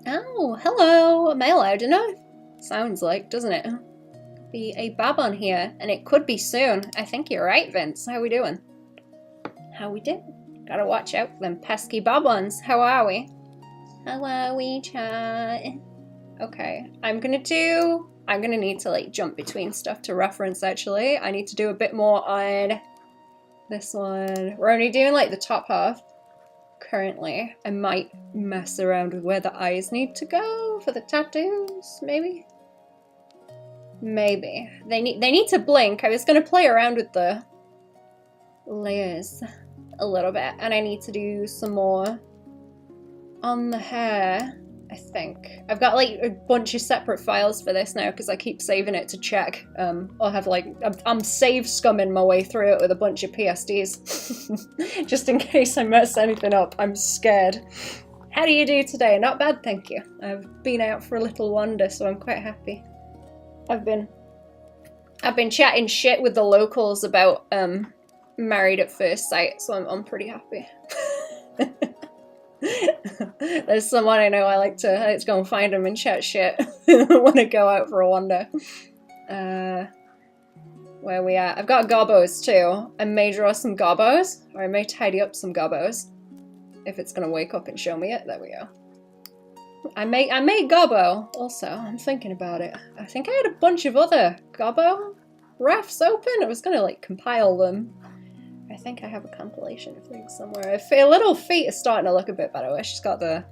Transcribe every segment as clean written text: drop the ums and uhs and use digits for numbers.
Oh, hello. Am I allowed to know? Sounds like, doesn't it? Be a Baban here, and it could be soon. I think you're right, Vince. How we doing? How we doing? Gotta watch out for them pesky Babans. How are we? How are we, chat? Okay, I'm gonna need to like jump between stuff to reference actually. I need to do a bit more on this one. We're only doing like the top half currently. I might mess around with where the eyes need to go for the tattoos, maybe? Maybe. They need to blink. I was gonna play around with the layers a little bit, and I need to do some more on the hair, I think. I've got like a bunch of separate files for this now because I keep saving it to check. I'll have like, I'm save scumming my way through it with a bunch of PSDs. Just in case I mess anything up, I'm scared. How do you do today? Not bad, thank you. I've been out for a little wander, so I'm quite happy. I've been chatting shit with the locals about Married at First Sight, so I'm pretty happy. There's someone I know I like to go and find them and chat shit when I go out for a wander. Where we at? I've got gobos too. I may draw some gobos, or I may tidy up some gobos. If it's gonna wake up and show me it, there we go. I may gobbo also. I'm thinking about it. I think I had a bunch of other gobbo refs open. I was gonna like compile them. I think I have a compilation of things somewhere. Little feet is starting to look a bit better. She's got the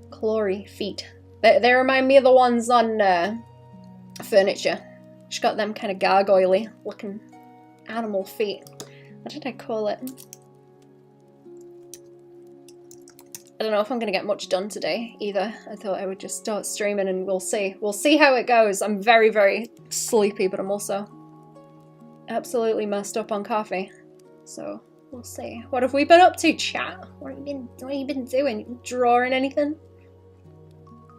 Clory feet. They remind me of the ones on furniture. She's got them kind of gargoyle-y looking animal feet. What did I call it? I don't know if I'm gonna get much done today either. I thought I would just start streaming and we'll see. We'll see how it goes. I'm very, very sleepy, but I'm also absolutely messed up on coffee. So we'll see. What have we been up to, chat? What have you been doing? You been drawing anything?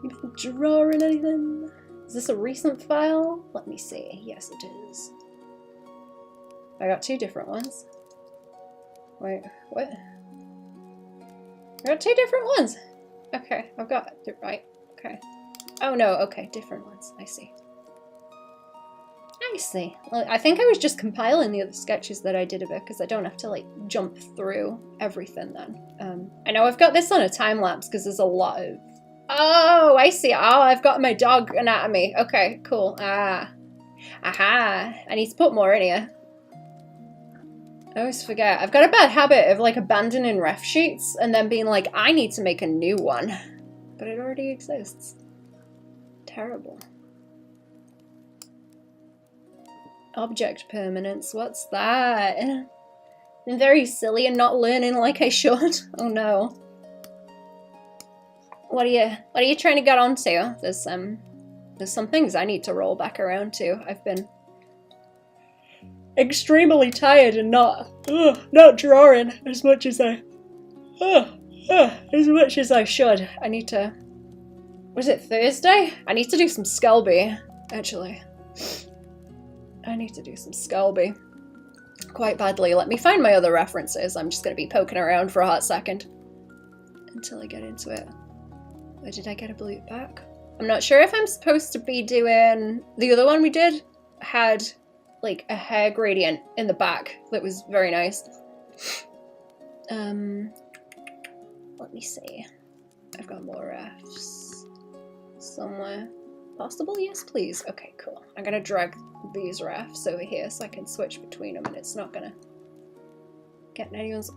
You been drawing anything? Is this a recent file? Let me see. Yes, it is. I got two different ones. Wait, what? I got two different ones. Okay, I've got it right. Okay. Oh no, okay, different ones. I see. I see. Well, I think I was just compiling the other sketches that I did of it because I don't have to like jump through everything then. I know I've got this on a time lapse because there's a lot of... Oh, I see. Oh, I've got my dog anatomy. Okay, cool. Ah. Aha. I need to put more in here. I always forget. I've got a bad habit of like abandoning ref sheets and then being like, I need to make a new one. But it already exists. Terrible. Object permanence, what's that? I'm very silly and not learning like I should. Oh no. What are you trying to get onto? There's some things I need to roll back around to. I've been extremely tired and not drawing as much as I should. I need to... Was it Thursday? I need to do some Skelby, actually. I need to do some Skelby quite badly. Let me find my other references. I'm just going to be poking around for a hot second until I get into it. Or did I get a blue back? I'm not sure if I'm supposed to be doing... The other one we did had like a hair gradient in the back that was very nice. Let me see. I've got more refs somewhere. Possible? Yes, please. Okay, cool. I'm gonna drag these refs over here so I can switch between them and it's not gonna get in anyone's...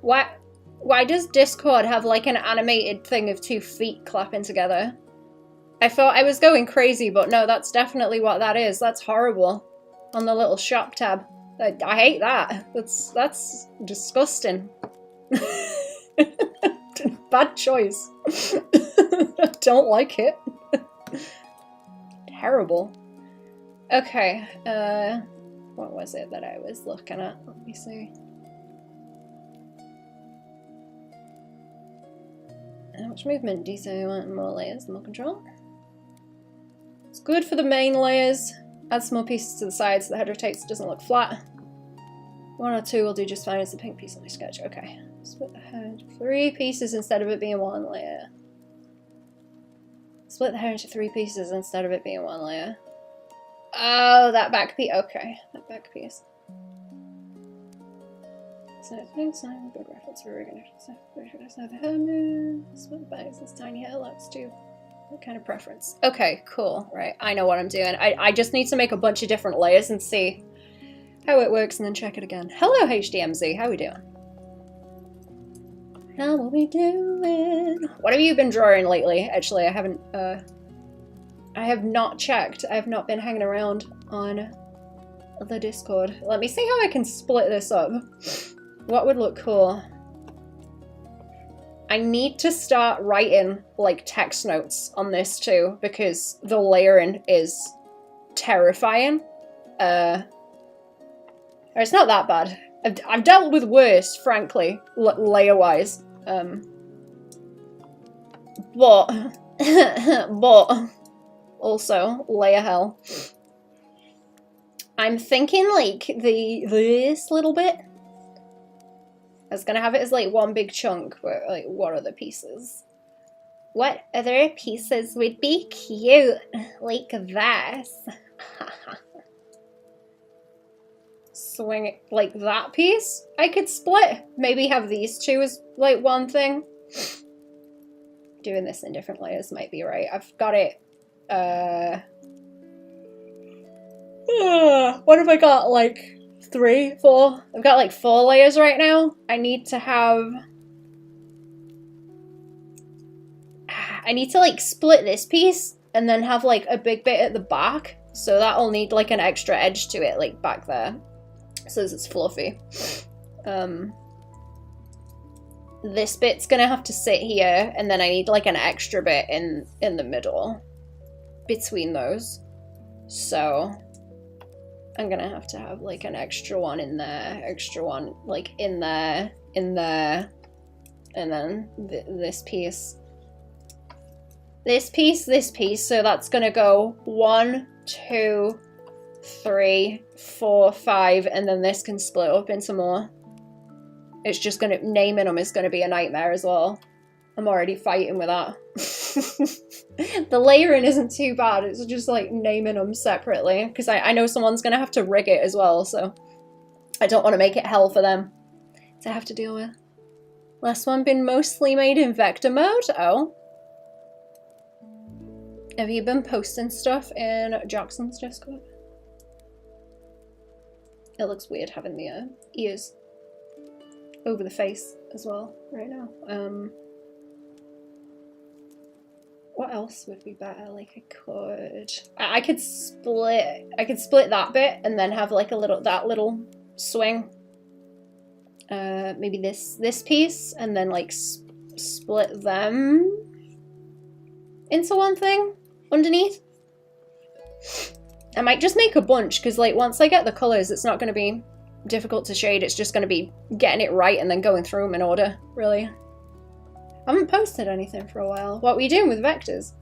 Why does Discord have like an animated thing of 2 feet clapping together? I thought I was going crazy, but no, that's definitely what that is. That's horrible. On the little shop tab. I hate that. That's disgusting. Bad choice. I don't like it. Terrible. Okay, what was it that I was looking at? Let me see. How much movement do you say you want? More layers, more control? It's good for the main layers. Add some more pieces to the sides so the head rotates, doesn't look flat. 1 or 2 will do just fine as the pink piece on my sketch. Okay. Split the head. 3 pieces instead of it being 1 layer. Split the hair into 3 pieces instead of it being 1 layer. Oh, that back piece. Okay, that back piece. So things like good reference for recognition. So the hair move. Split the bags. This tiny hair locks too. What kind of preference? Okay, cool. Right, I know what I'm doing. I just need to make a bunch of different layers and see how it works and then check it again. Hello, HDMZ. How we doing? How are we doing? What have you been drawing lately? Actually, I haven't, I have not checked. I have not been hanging around on the Discord. Let me see how I can split this up. What would look cool? I need to start writing, like, text notes on this too, because the layering is terrifying. It's not that bad. I've dealt with worse, frankly, layer-wise. But also layer hell. I'm thinking like this little bit. I was gonna have it as like one big chunk, but like what other pieces? What other pieces would be cute like this? Swing it like that piece I could split. Maybe have these two as like one thing. Doing this in different layers might be right. I've got it what have I got? Like 3, 4? I've got like 4 layers right now. I need to like split this piece and then have like a big bit at the back. So that'll need like an extra edge to it, like back there. So it's fluffy. This bit's gonna have to sit here, and then I need like an extra bit in the middle between those. So I'm gonna have to have like an extra one in there, extra one like in there, and then this piece. This piece, so that's gonna go 1, 2, 3, 4, 5, and then this can split up into more. It's just gonna, naming them is gonna be a nightmare as well. I'm already fighting with that. The layering isn't too bad, it's just like naming them separately, because I know someone's gonna have to rig it as well, so I don't want to make it hell for them to have to deal with. Last one been mostly made in vector mode? Oh. Have you been posting stuff in Jackson's Discord? It looks weird having the ears over the face as well right now. What else would be better? Like I could split that bit and then have like that little swing. Maybe this piece and then like split them into one thing underneath. I might just make a bunch because like once I get the colors, it's not going to be difficult to shade. It's just going to be getting it right and then going through them in order, really. I haven't posted anything for a while. What were you doing with vectors?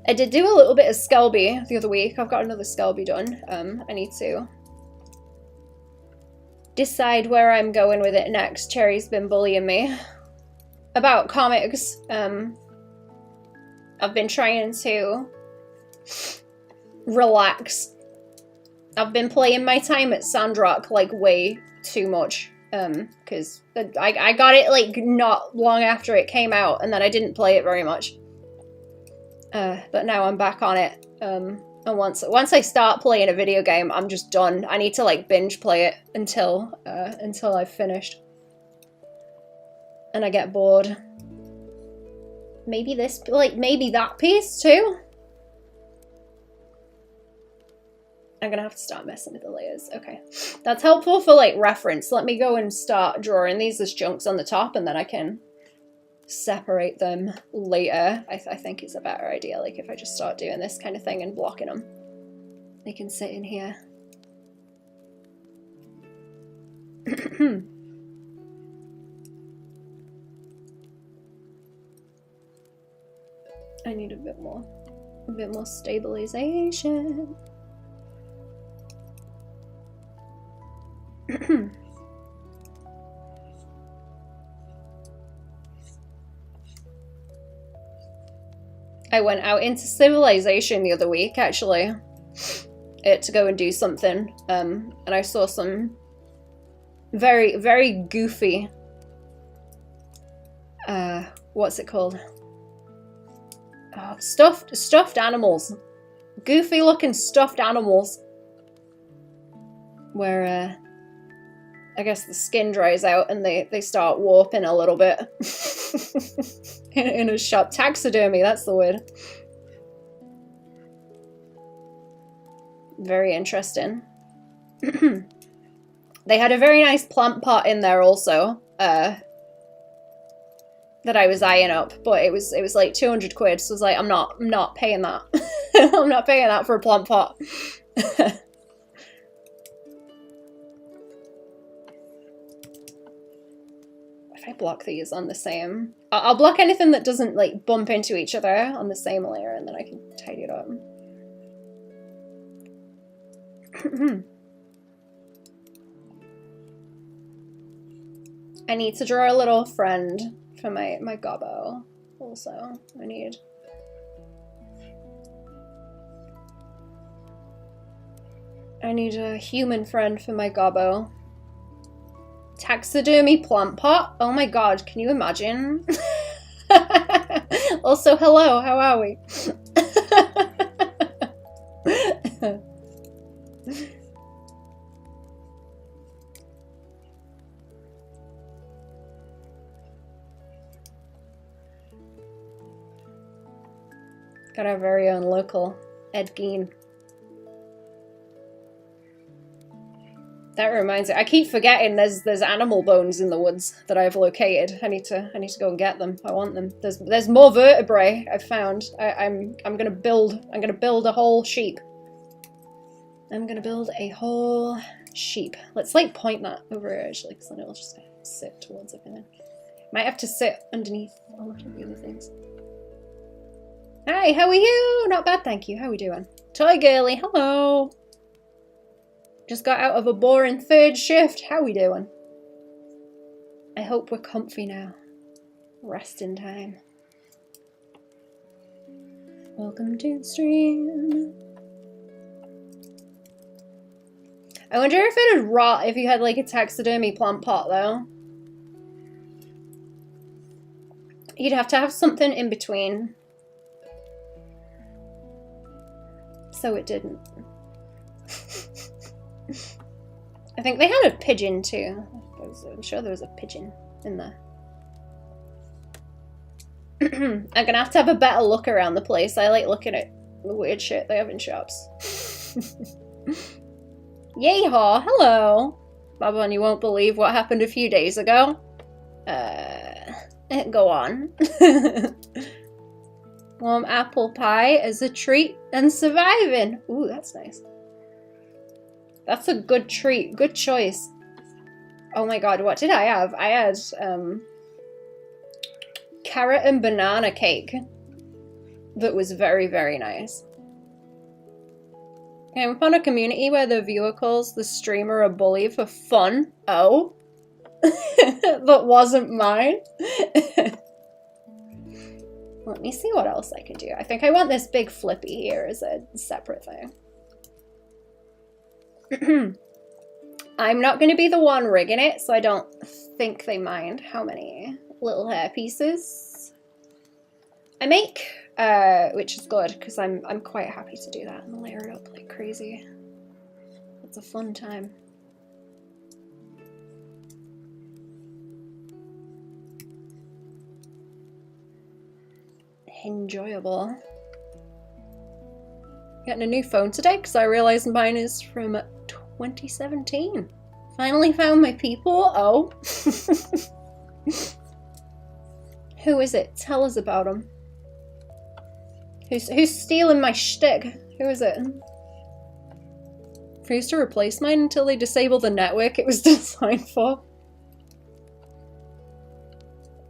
I did do a little bit of Skelby the other week. I've got another Skelby done. I need to decide where I'm going with it next. Cherry's been bullying me about comics. I've been trying to relax. I've been playing my time at Sandrock like way too much. Because I got it like not long after it came out and then I didn't play it very much. But now I'm back on it. And once I start playing a video game, I'm just done. I need to like binge play it until I've finished. And I get bored. Maybe this, like, maybe that piece too? I'm gonna have to start messing with the layers. Okay. That's helpful for, like, reference. Let me go and start drawing these as chunks on the top, and then I can separate them later. I think it's a better idea, like, if I just start doing this kind of thing and blocking them. They can sit in here. I need a bit more stabilization. I went out into civilization the other week, actually, to go and do something, and I saw some very, very goofy, what's it called? Oh, stuffed animals. Goofy looking stuffed animals. Where, I guess the skin dries out and they start warping a little bit. in a shop. Taxidermy, that's the word. Very interesting. They had a very nice plant pot in there also, that I was eyeing up, but it was like 200 quid, so I was like, I'm not paying that. I'm not paying that for a plant pot. If I block these on the same, I'll block anything that doesn't, like, bump into each other on the same layer, and then I can tidy it up. I need to draw a little friend for my gobbo also. I need a human friend for my gobbo. Taxidermy plant pot? Oh my god, can you imagine? Also, hello, how are we? Got our very own local Ed Gein. That reminds me, I keep forgetting there's animal bones in the woods that I've located. I need to go and get them. I want them. There's more vertebrae I've found. I'm gonna build a whole sheep. I'm gonna build a whole sheep. Let's, like, point that over here actually, because then it'll just sit towards everything. Might have to sit underneath all of the other things. Hi, how are you? Not bad, thank you. How are we doing? Toy girly, hello. Just got out of a boring third shift. How we doing? I hope we're comfy now. Resting time. Welcome to the stream. I wonder if it'd rot if you had, like, a taxidermy plant pot, though. You'd have to have something in between. So it didn't. I think they had a pigeon too. I'm sure there was a pigeon in there. I'm gonna have to have a better look around the place. I like looking at the weird shit they have in shops. Yeehaw, hello! Baban, you won't believe what happened a few days ago. Go on. Warm apple pie as a treat and surviving. Ooh, that's nice. That's a good treat. Good choice. Oh my god, what did I have? I had carrot and banana cake that was very, very nice. Okay, I'm on a community where the viewer calls the streamer a bully for fun. Oh. That wasn't mine. Let me see what else I could do. I think I want this big flippy here as a separate thing. I'm not going to be the one rigging it, so I don't think they mind how many little hair pieces I make, which is good because I'm quite happy to do that and layer it up like crazy. It's a fun time. enjoyable. Getting a new phone today because I realised mine is from 2017. Finally found my people. Oh. Who is it? Tell us about him. Who's stealing my shtick? Who is it? Refuse to replace mine until they disable the network it was designed for.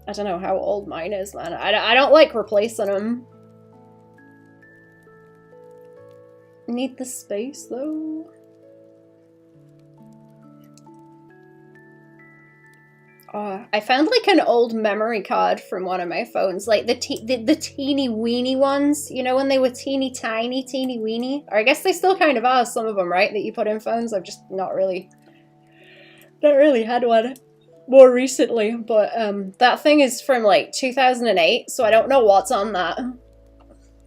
I don't know how old mine is, man. I don't like replacing them. Need the space, though. Oh, I found like an old memory card from one of my phones, like the teeny weeny ones, you know, when they were teeny tiny, teeny weeny. Or I guess they still kind of are, some of them, right, that you put in phones. I've just not really had one more recently, but that thing is from like 2008, so I don't know what's on that.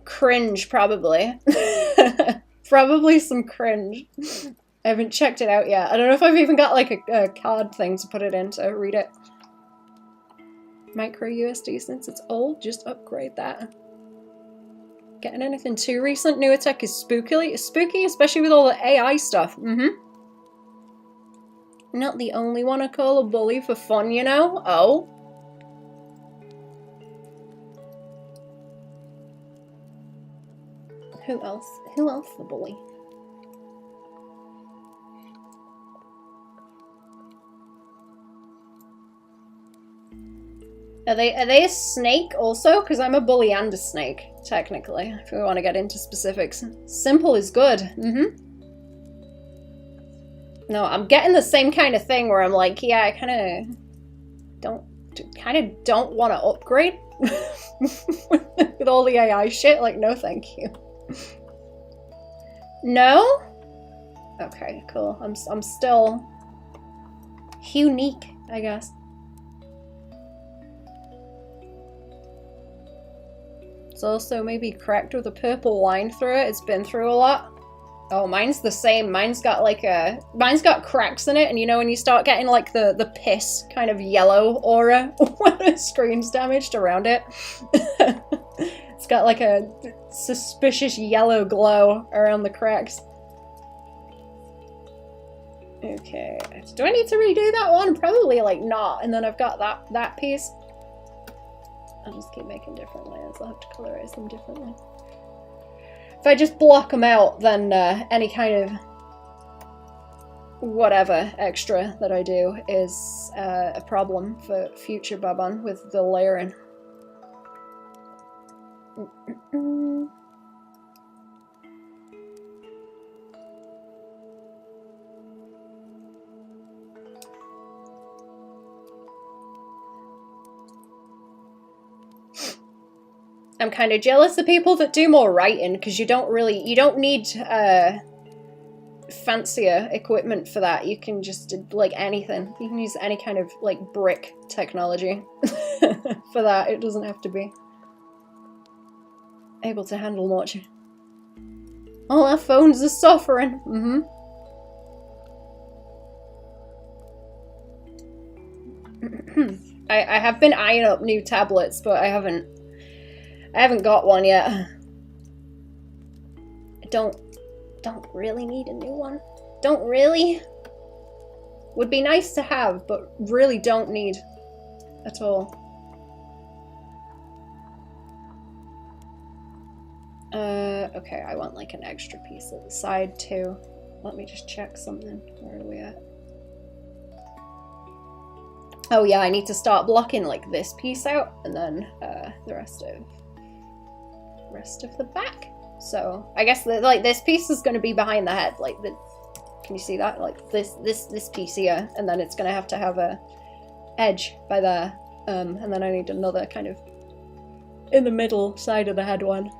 Cringe, probably. Probably some cringe. I haven't checked it out yet. I don't know if I've even got like a card thing to put it in to read it. Micro USB, since it's old, just upgrade that. Getting anything too recent? Newer tech is spooky, especially with all the AI stuff. Not the only one I call a bully for fun, you know? Oh. Who else? Who else the bully? Are they a snake also? Because I'm a bully and a snake, technically, if we want to get into specifics. Simple is good. No, I'm getting the same kind of thing where I'm like, yeah, I kind of don't want to upgrade with all the AI shit. Like, no, thank you. No? Okay, cool. I'm still unique, I guess. It's also maybe cracked with a purple line through it. It's been through a lot. Oh, mine's the same. Mine's got cracks in it, and you know when you start getting like the piss kind of yellow aura when the screen's damaged around it? It's got like a suspicious yellow glow around the cracks. Okay, do I need to redo that one? Probably like not, and then I've got that piece. I'll just keep making different layers. I'll have to colorize them differently. If I just block them out, then any kind of whatever extra that I do is a problem for future Baban with the layering. I'm kind of jealous of people that do more writing, because you don't need fancier equipment for that. You can just do like anything. You can use any kind of like brick technology for that. It doesn't have to be able to handle much. All our phones are suffering. I have been eyeing up new tablets, but I haven't got one yet. I don't really need a new one. Don't really. Would be nice to have, but really don't need at all. Okay, I want like an extra piece at the side too. Let me just check something. Where are we at? Oh yeah, I need to start blocking like this piece out, and then the rest of the back. So I guess like this piece is going to be behind the head, like can you see that? Like this piece here, and then it's going to have a edge by there, and then I need another kind of in the middle side of the head one.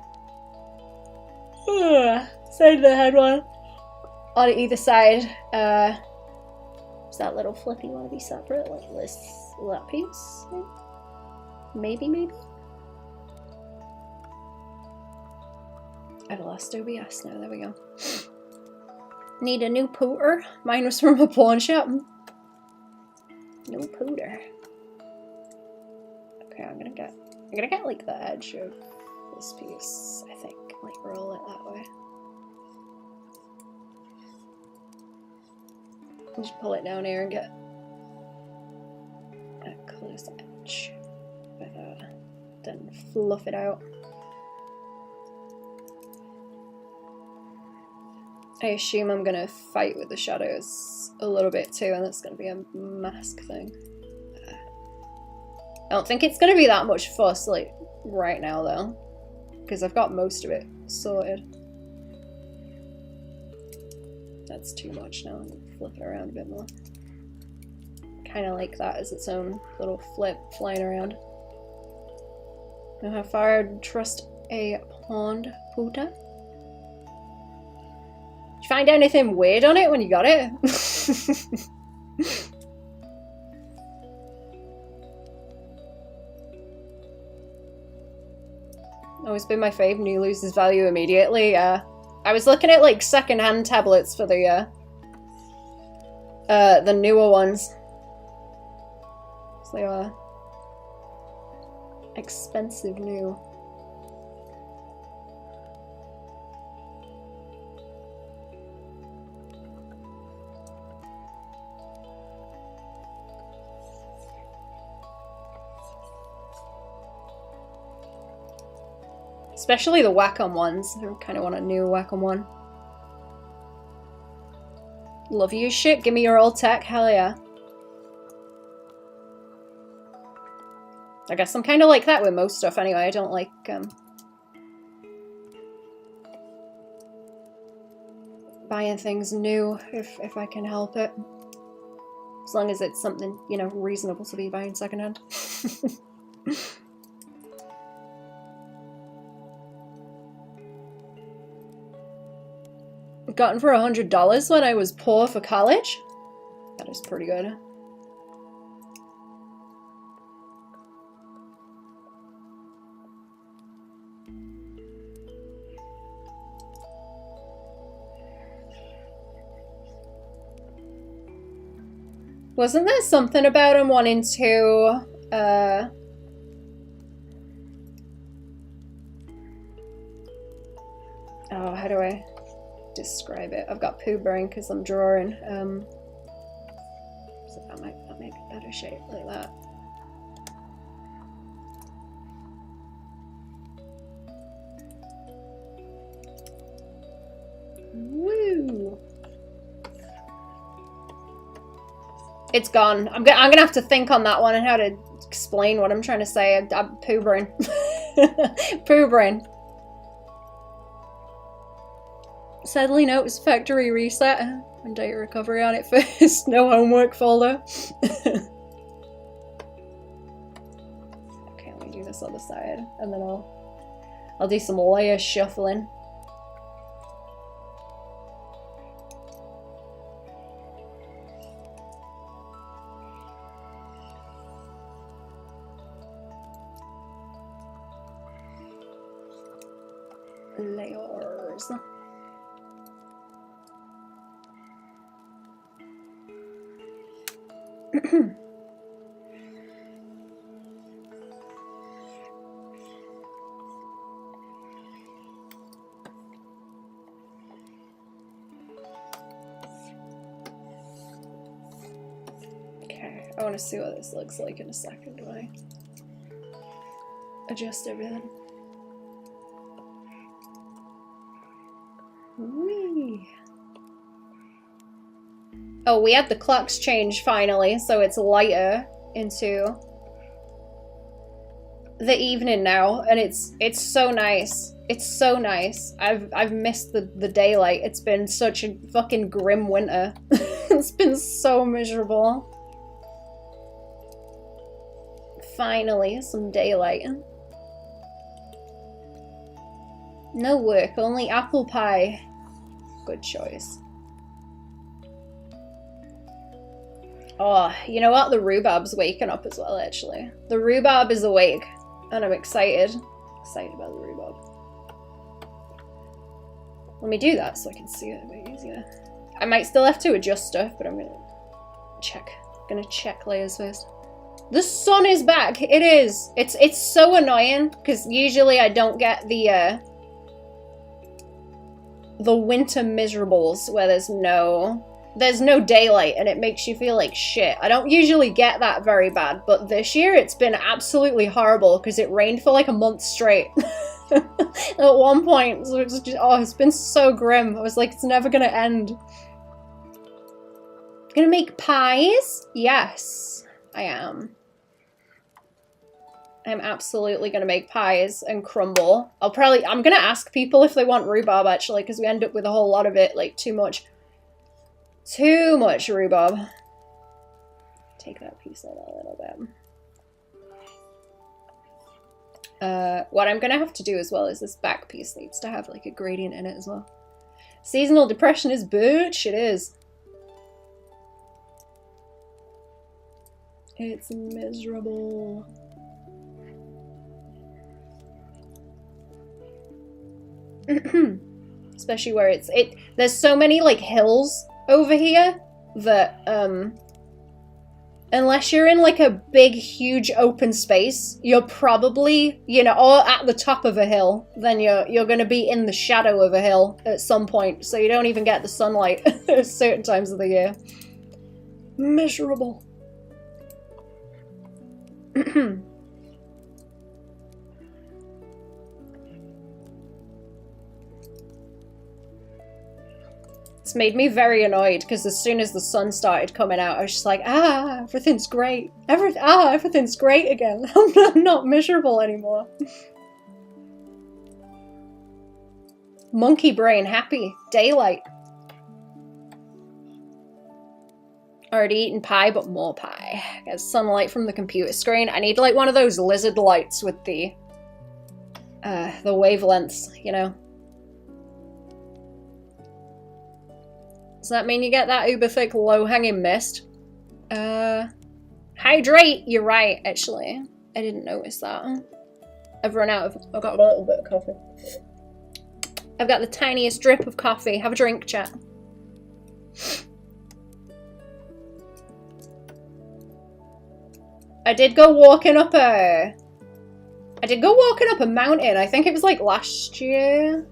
Side of the head one on either side. Does that little flippy want to be separate, like this, that piece? Maybe. I've lost OBS now, there we go. Need a new pooter? Mine was from a pawn shop. No pooter. Okay, I'm gonna get like the edge of this piece, I think. Like, roll it that way. Just pull it down here and get a close edge with that. Then fluff it out. I assume I'm gonna fight with the shadows a little bit too, and that's gonna be a mask thing. I don't think it's gonna be that much fuss like right now though, because I've got most of it sorted. That's too much now. I'm gonna flip it around a bit more. Kind of like that as its own little flip flying around. Now how far I'd trust a pond puta? Did you find anything weird on it when you got it? Always been my fave, new loses value immediately. I was looking at like second-hand tablets for the newer ones. So they are expensive new. Especially the Wacom ones. I kind of want a new Wacom one. Love you shit. Give me your old tech. Hell yeah. I guess I'm kind of like that with most stuff anyway. I don't like buying things new if I can help it. As long as it's something, you know, reasonable to be buying secondhand. Gotten for $100 when I was poor for college. That is pretty good. Wasn't there something about him wanting to, oh, how do I describe it? I've got poo brain because I'm drawing. So that might make a better shape like that. Woo! It's gone. I'm gonna have to think on that one and how to explain what I'm trying to say. I'm poo brain. Poo brain. Sadly, no, it was factory reset and data recovery on it first. No homework folder. Okay, let me do this other side, and then I'll do some layer shuffling. Layers. Okay, I want to see what this looks like in a second. Do I adjust everything? Whee. Oh, we had the clocks change finally, so it's lighter into the evening now, and it's so nice. It's so nice. I've missed the daylight. It's been such a fucking grim winter. It's been so miserable. Finally, some daylight. No work, only apple pie. Good choice. Oh, you know what? The rhubarb's waking up as well, actually. The rhubarb is awake, and I'm excited. Excited about the rhubarb. Let me do that so I can see it a bit easier. I might still have to adjust stuff, but I'm gonna check. Layers first. The sun is back. It is. It's so annoying because usually I don't get the winter miserables where there's no daylight and it makes you feel like shit. I don't usually get that very bad, but this year it's been absolutely horrible because it rained for like a month straight. At one point, so it's just, oh, it's been so grim. I was like, it's never gonna end. Gonna make pies? Yes, I am. I'm absolutely gonna make pies and crumble. I'm gonna ask people if they want rhubarb actually, because we end up with a whole lot of it, like too much rhubarb. Take that piece out a little bit. What I'm gonna have to do as well is this back piece needs to have like a gradient in it as well. Seasonal depression is bitch, it is. It's miserable. Especially where there's so many like hills over here that unless you're in like a big huge open space, you're probably, you know, or at the top of a hill, then you're going to be in the shadow of a hill at some point, so you don't even get the sunlight at certain times of the year. Miserable. It's made me very annoyed because as soon as the sun started coming out, I was just like, ah, everything's great. Everything's great again. I'm not miserable anymore. Monkey brain happy. Daylight. Already eaten pie, but more pie. Get sunlight from the computer screen. I need like one of those lizard lights with the wavelengths, you know. Does that mean you get that uber thick low-hanging mist? Hydrate! You're right, actually. I didn't notice that. I've got a little bit of coffee. I've got the tiniest drip of coffee. Have a drink, chat. I did go walking up a mountain. I think it was like last year.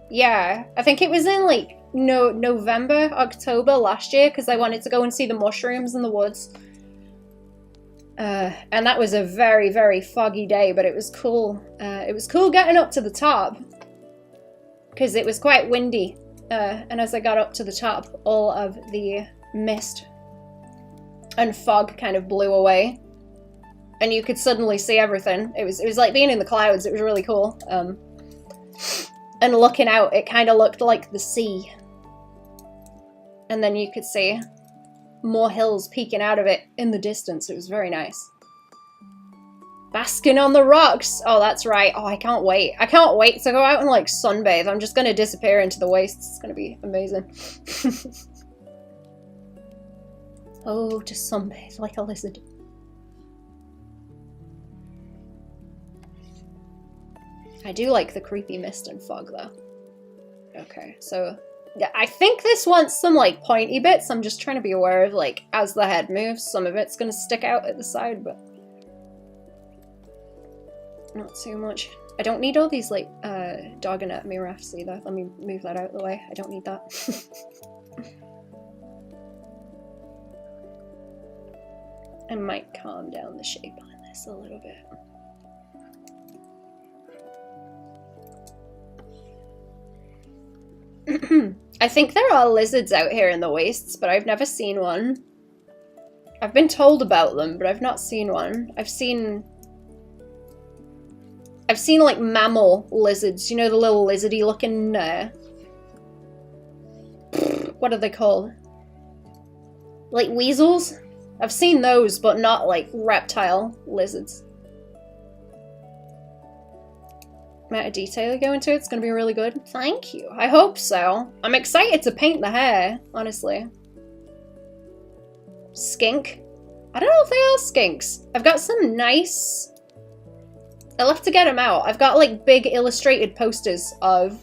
Yeah, I think it was in like November, October last year, because I wanted to go and see the mushrooms in the woods. And that was a very, very foggy day, but it was cool. It was cool getting up to the top, because it was quite windy. And as I got up to the top, all of the mist and fog kind of blew away. And you could suddenly see everything. It was like being in the clouds. It was really cool. And looking out, it kind of looked like the sea. And then you could see more hills peeking out of it in the distance. It was very nice. Basking on the rocks! Oh, that's right. Oh, I can't wait. I can't wait to go out and, like, sunbathe. I'm just gonna disappear into the wastes. It's gonna be amazing. Oh, just sunbathe like a lizard. I do like the creepy mist and fog, though. Okay, so I think this wants some, like, pointy bits. I'm just trying to be aware of, like, as the head moves, some of it's going to stick out at the side, but not too much. I don't need all these, like, dog anatomy rafts either. Let me move that out of the way. I don't need that. I might calm down the shape on this a little bit. I think there are lizards out here in the wastes, but I've never seen one. I've been told about them, but I've not seen one. I've seen like mammal lizards, you know, the little lizardy looking, what are they called? Like weasels? I've seen those, but not like reptile lizards. Amount of detail you go into it's gonna be really good. Thank you. I hope so. I'm excited to paint the hair, honestly. Skink? I don't know if they are skinks. I've got some nice... I'll have to get them out. I've got like big illustrated posters of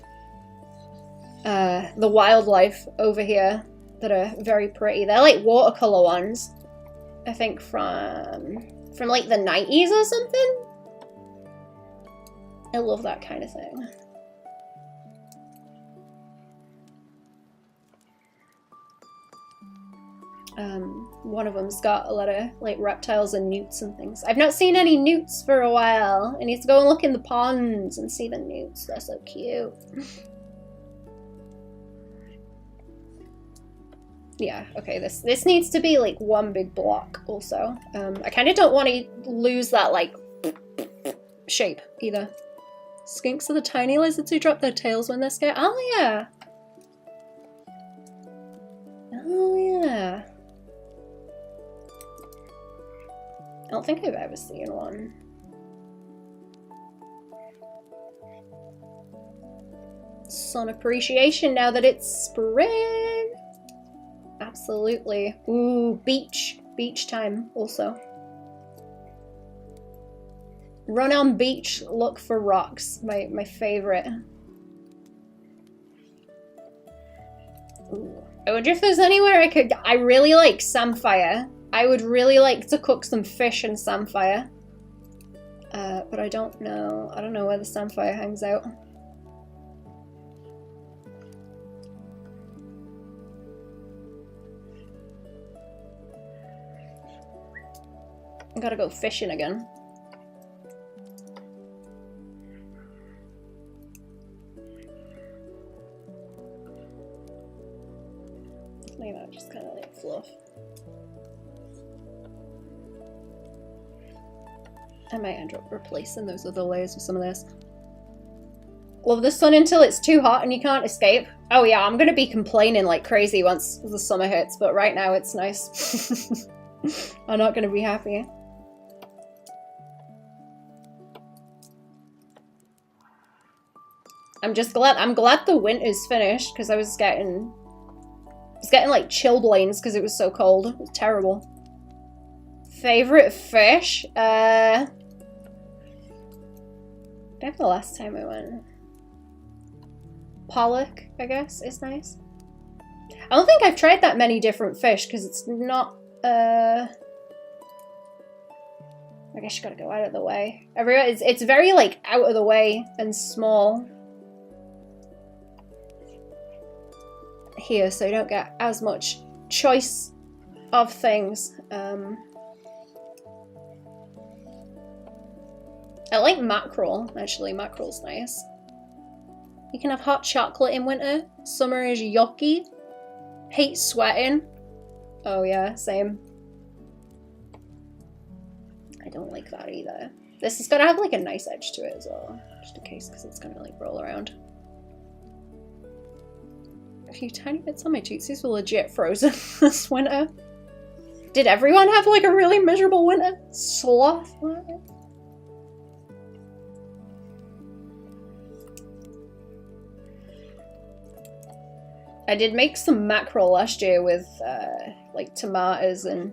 the wildlife over here that are very pretty. They're like watercolor ones. I think from from like the 90s or something. I love that kind of thing. One of them's got a lot of like reptiles and newts and things. I've not seen any newts for a while. I need to go and look in the ponds and see the newts. They're so cute. Yeah, okay, this needs to be like one big block also. I kind of don't want to lose that like shape either. Skinks are the tiny lizards who drop their tails when they're scared. Oh yeah. Oh yeah. I don't think I've ever seen one. Sun appreciation now that it's spring. Absolutely. Ooh, beach. Beach time also. Run on beach, look for rocks. My favorite. Ooh. I wonder if there's anywhere I really like samphire. I would really like to cook some fish in samphire. But I don't know. I don't know where the samphire hangs out. I gotta go fishing again. Maybe that just kind of like fluff. I might end up replacing those other layers with some of this. Love the sun until it's too hot and you can't escape. Oh yeah, I'm gonna be complaining like crazy once the summer hits, but right now it's nice. I'm not gonna be happy. I'm glad the winter's finished because I was getting like chilblains because it was so cold. It was terrible. Favorite fish? I think the last time I went. Pollock, I guess, is nice. I don't think I've tried that many different fish because it's not, I guess you gotta go out of the way. It's very like out of the way and small here, so you don't get as much choice of things. I like mackerel, actually. Mackerel's nice. You can have hot chocolate in winter. Summer is yucky. Hate sweating. Oh yeah, same. I don't like that either. This is gonna have like a nice edge to it as well, just in case, because it's gonna like roll around. A few tiny bits on my cheeks. These were legit frozen this winter. Did everyone have like a really miserable winter? Sloth? I did make some mackerel last year with like tomatoes and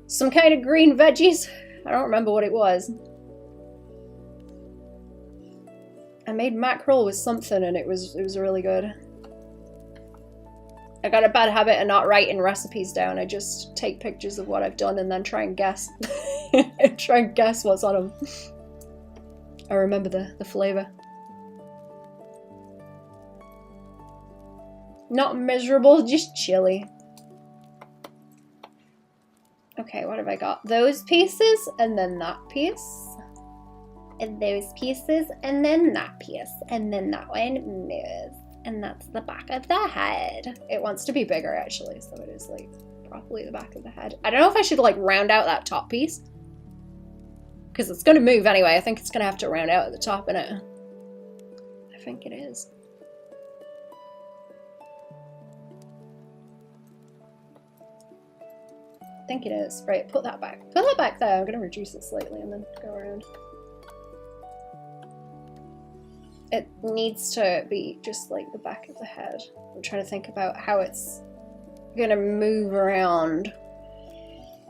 some kind of green veggies. I don't remember what it was. I made mackerel with something and it was really good. I got a bad habit of not writing recipes down. I just take pictures of what I've done and then try and guess. Try and guess what's on them. I remember the flavour. Not miserable, just chilly. Okay, what have I got? Those pieces, and then that piece. And those pieces, and then that piece. And then that one moves. And that's the back of the head. It wants to be bigger, actually, so it is, like, properly the back of the head. I don't know if I should, like, round out that top piece. Because it's going to move anyway. I think it's going to have to round out at the top, innit? I think it is. I think it is. Right, put that back. Put that back there. I'm going to reduce it slightly and then go around. It needs to be just like the back of the head. I'm trying to think about how it's going to move around.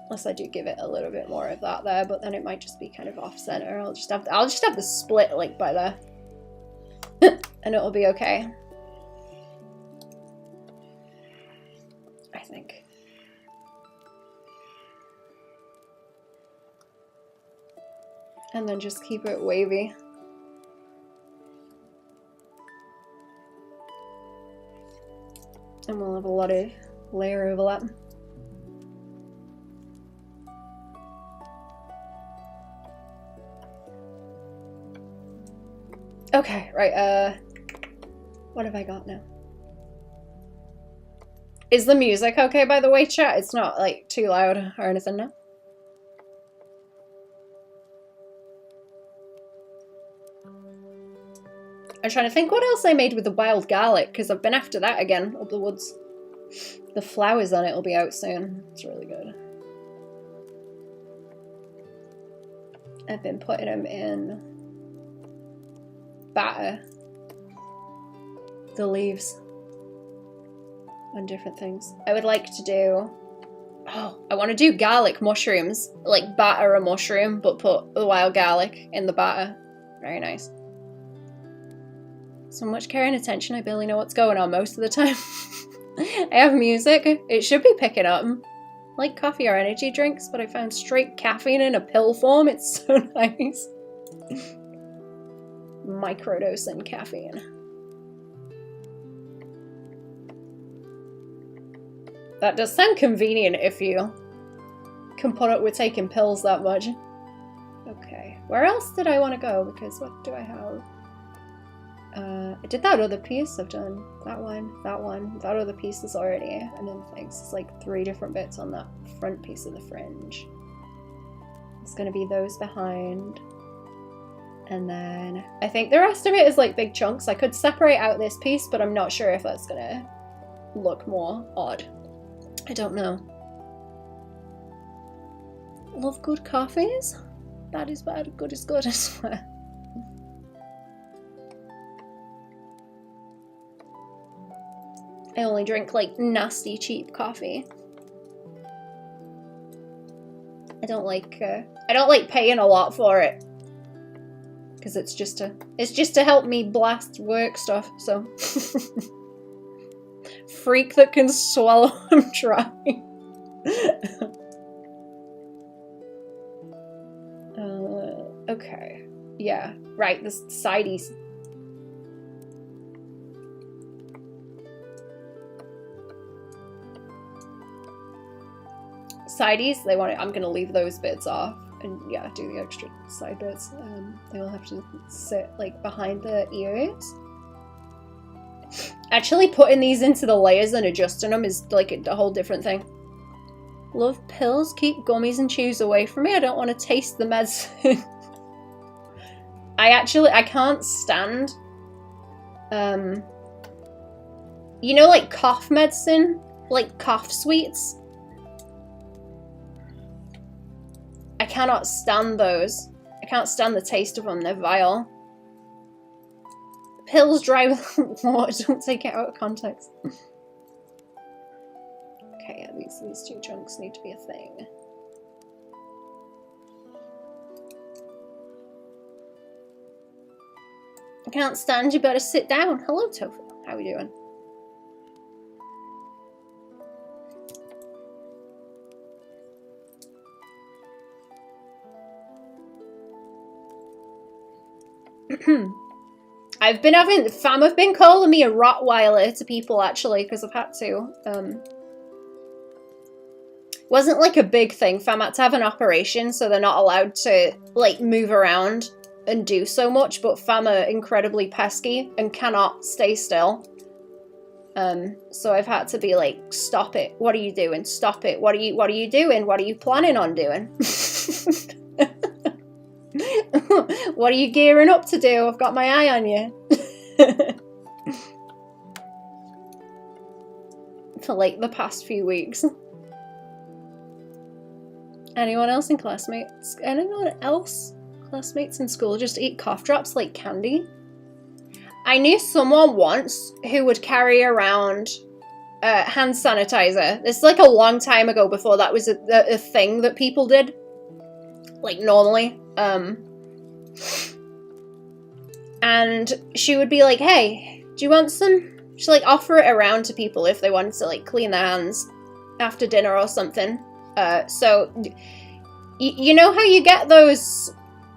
Unless I do give it a little bit more of that there, but then it might just be kind of off center. I'll just have the split like by there. And it'll be okay. I think. And then just keep it wavy. And we'll have a lot of layer overlap. Okay, right, what have I got now? Is the music okay, by the way, chat? It's not, like, too loud or anything, no? I'm trying to think what else I made with the wild garlic, because I've been after that again, up the woods. The flowers on it will be out soon. It's really good. I've been putting them in batter. The leaves. On different things. I would like to do... Oh, I want to do garlic mushrooms. Like batter a mushroom, but put the wild garlic in the batter. Very nice. So much care and attention, I barely know what's going on most of the time. I have music, it should be picking up. Like coffee or energy drinks, but I found straight caffeine in a pill form, it's so nice. Microdosing caffeine. That does sound convenient if you can put up with taking pills that much. Okay, where else did I want to go? Because what do I have? I did that other piece, I've done that one, that other piece is already, and then things. It's like 3 different bits on that front piece of the fringe. It's gonna be those behind. And then I think the rest of it is like big chunks. I could separate out this piece, but I'm not sure if that's gonna look more odd. I don't know. Love good coffees? Bad is bad, good is good, I swear. I only drink like nasty cheap coffee. I don't like paying a lot for it. Because it's just to help me blast work stuff, so freak that can swallow them dry. Okay. Yeah, right, the sideys. Sideys, they want it. I'm gonna leave those bits off and yeah, do the extra side bits. They will have to sit like behind the ears. Actually putting these into the layers and adjusting them is like a whole different thing. Love pills, keep gummies and chews away from me. I don't want to taste the medicine. I can't stand, you know, like cough medicine, like cough sweets. I cannot stand those. I can't stand the taste of them, they're vile. Pills dry with water, don't take it out of context. Okay, yeah, these 2 chunks need to be a thing. I can't stand, you better sit down. Hello, Tofu. How are we doing? I've been having, fam have been calling me a Rottweiler to people actually, because I've had to. Wasn't like a big thing, fam had to have an operation, so they're not allowed to like move around and do so much, but fam are incredibly pesky and cannot stay still. So I've had to be like, stop it, what are you doing? Stop it, what are you doing? What are you planning on doing? What are you gearing up to do? I've got my eye on you. For like the past few weeks. Anyone else in classmates? Anyone else? Classmates in school just eat cough drops like candy? I knew someone once who would carry around hand sanitizer. This is like a long time ago, before that was a thing that people did. Like normally. And she would be like, hey, do you want some? She'd like offer it around to people if they wanted to like clean their hands after dinner or something. So you know how you get those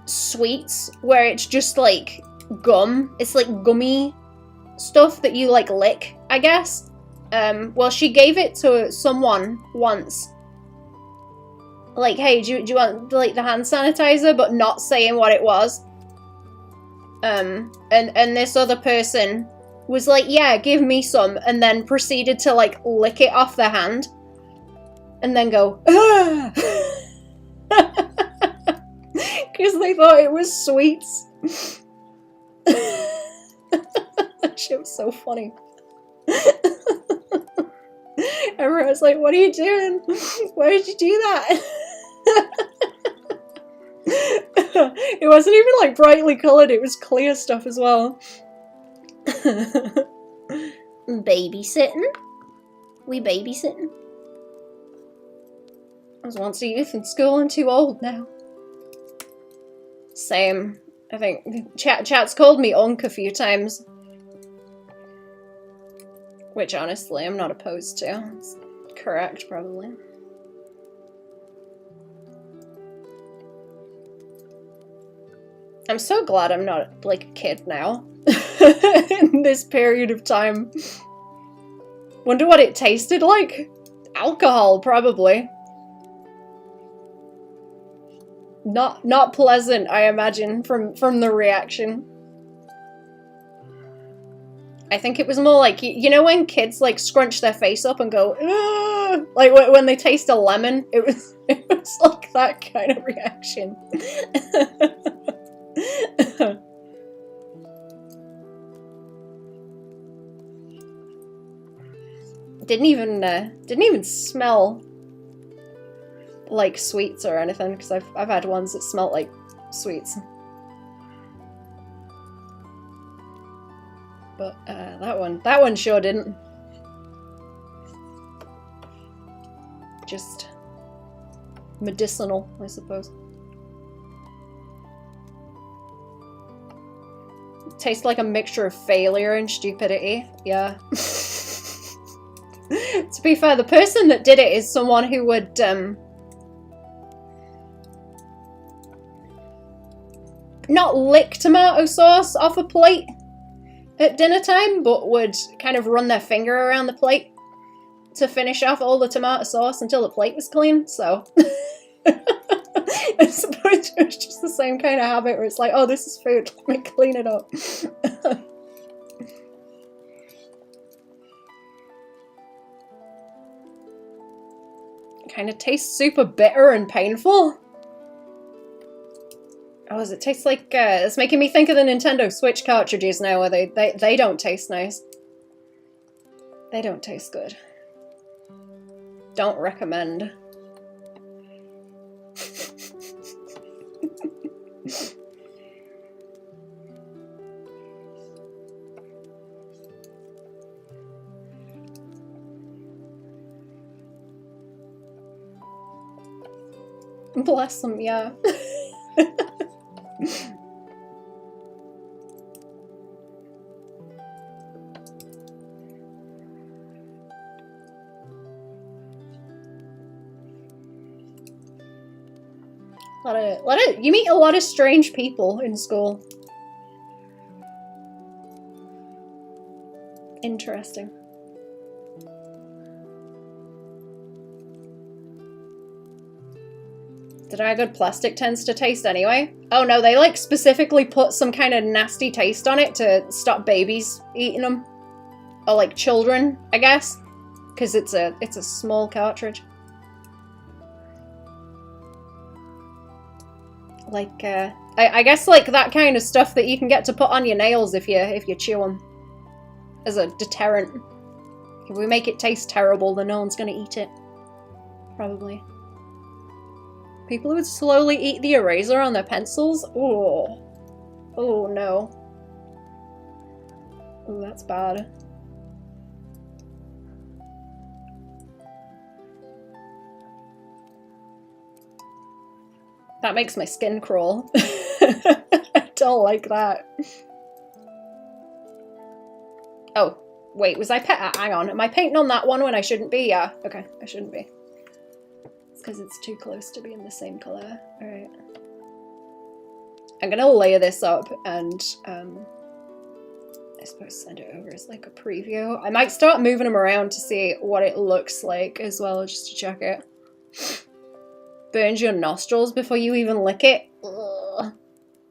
sweets where it's just like gum. It's like gummy stuff that you like lick, I guess. Well, she gave it to someone once. Like, hey, do you want like the hand sanitizer, but not saying what it was. And this other person was like, yeah, give me some, and then proceeded to like lick it off their hand. And then go, ah! Because they thought it was sweets. That shit was so funny. Everyone was like, what are you doing? Why did you do that? It wasn't even like brightly coloured, it was clear stuff as well. Babysitting? We babysitting? I was once a youth in school and too old now. Same. I think chat's called me Unk a few times. Which honestly I'm not opposed to. It's correct, probably. I'm so glad I'm not like a kid now. In this period of time. Wonder what it tasted like? Alcohol, probably. Not pleasant, I imagine, from the reaction. I think it was more like, you know when kids like scrunch their face up and go, ugh! Like when they taste a lemon? It was like that kind of reaction. Didn't even smell like sweets or anything, because I've had ones that smelt like sweets. But that one sure didn't. Just medicinal, I suppose. It tastes like a mixture of failure and stupidity. Yeah. To be fair, the person that did it is someone who would not lick tomato sauce off a plate at dinner time, but would kind of run their finger around the plate to finish off all the tomato sauce until the plate was clean, so... I suppose it was just the same kind of habit where it's like, oh, this is food, let me clean it up. It kind of tastes super bitter and painful. Oh, does it taste like, it's making me think of the Nintendo Switch cartridges now, where they don't taste nice. They don't taste good. Don't recommend. Bless them, yeah. You meet a lot of strange people in school. Interesting. Did I good plastic tends to taste anyway? Oh no, they like specifically put some kind of nasty taste on it to stop babies eating them. Or like children, I guess. Because it's a small cartridge. Like, I guess like that kind of stuff that you can get to put on your nails if you chew them. As a deterrent. If we make it taste terrible, then no one's gonna eat it. Probably. People who would slowly eat the eraser on their pencils? Oh. Oh no. Oh, that's bad. That makes my skin crawl. I don't like that. Oh, wait, was I hang on, am I painting on that one when I shouldn't be? Yeah, okay, I shouldn't be. It's because it's too close to be in the same colour. Alright. I'm gonna layer this up and I suppose send it over as like a preview. I might start moving them around to see what it looks like as well, just to check it. Burns your nostrils before you even lick it. Ugh.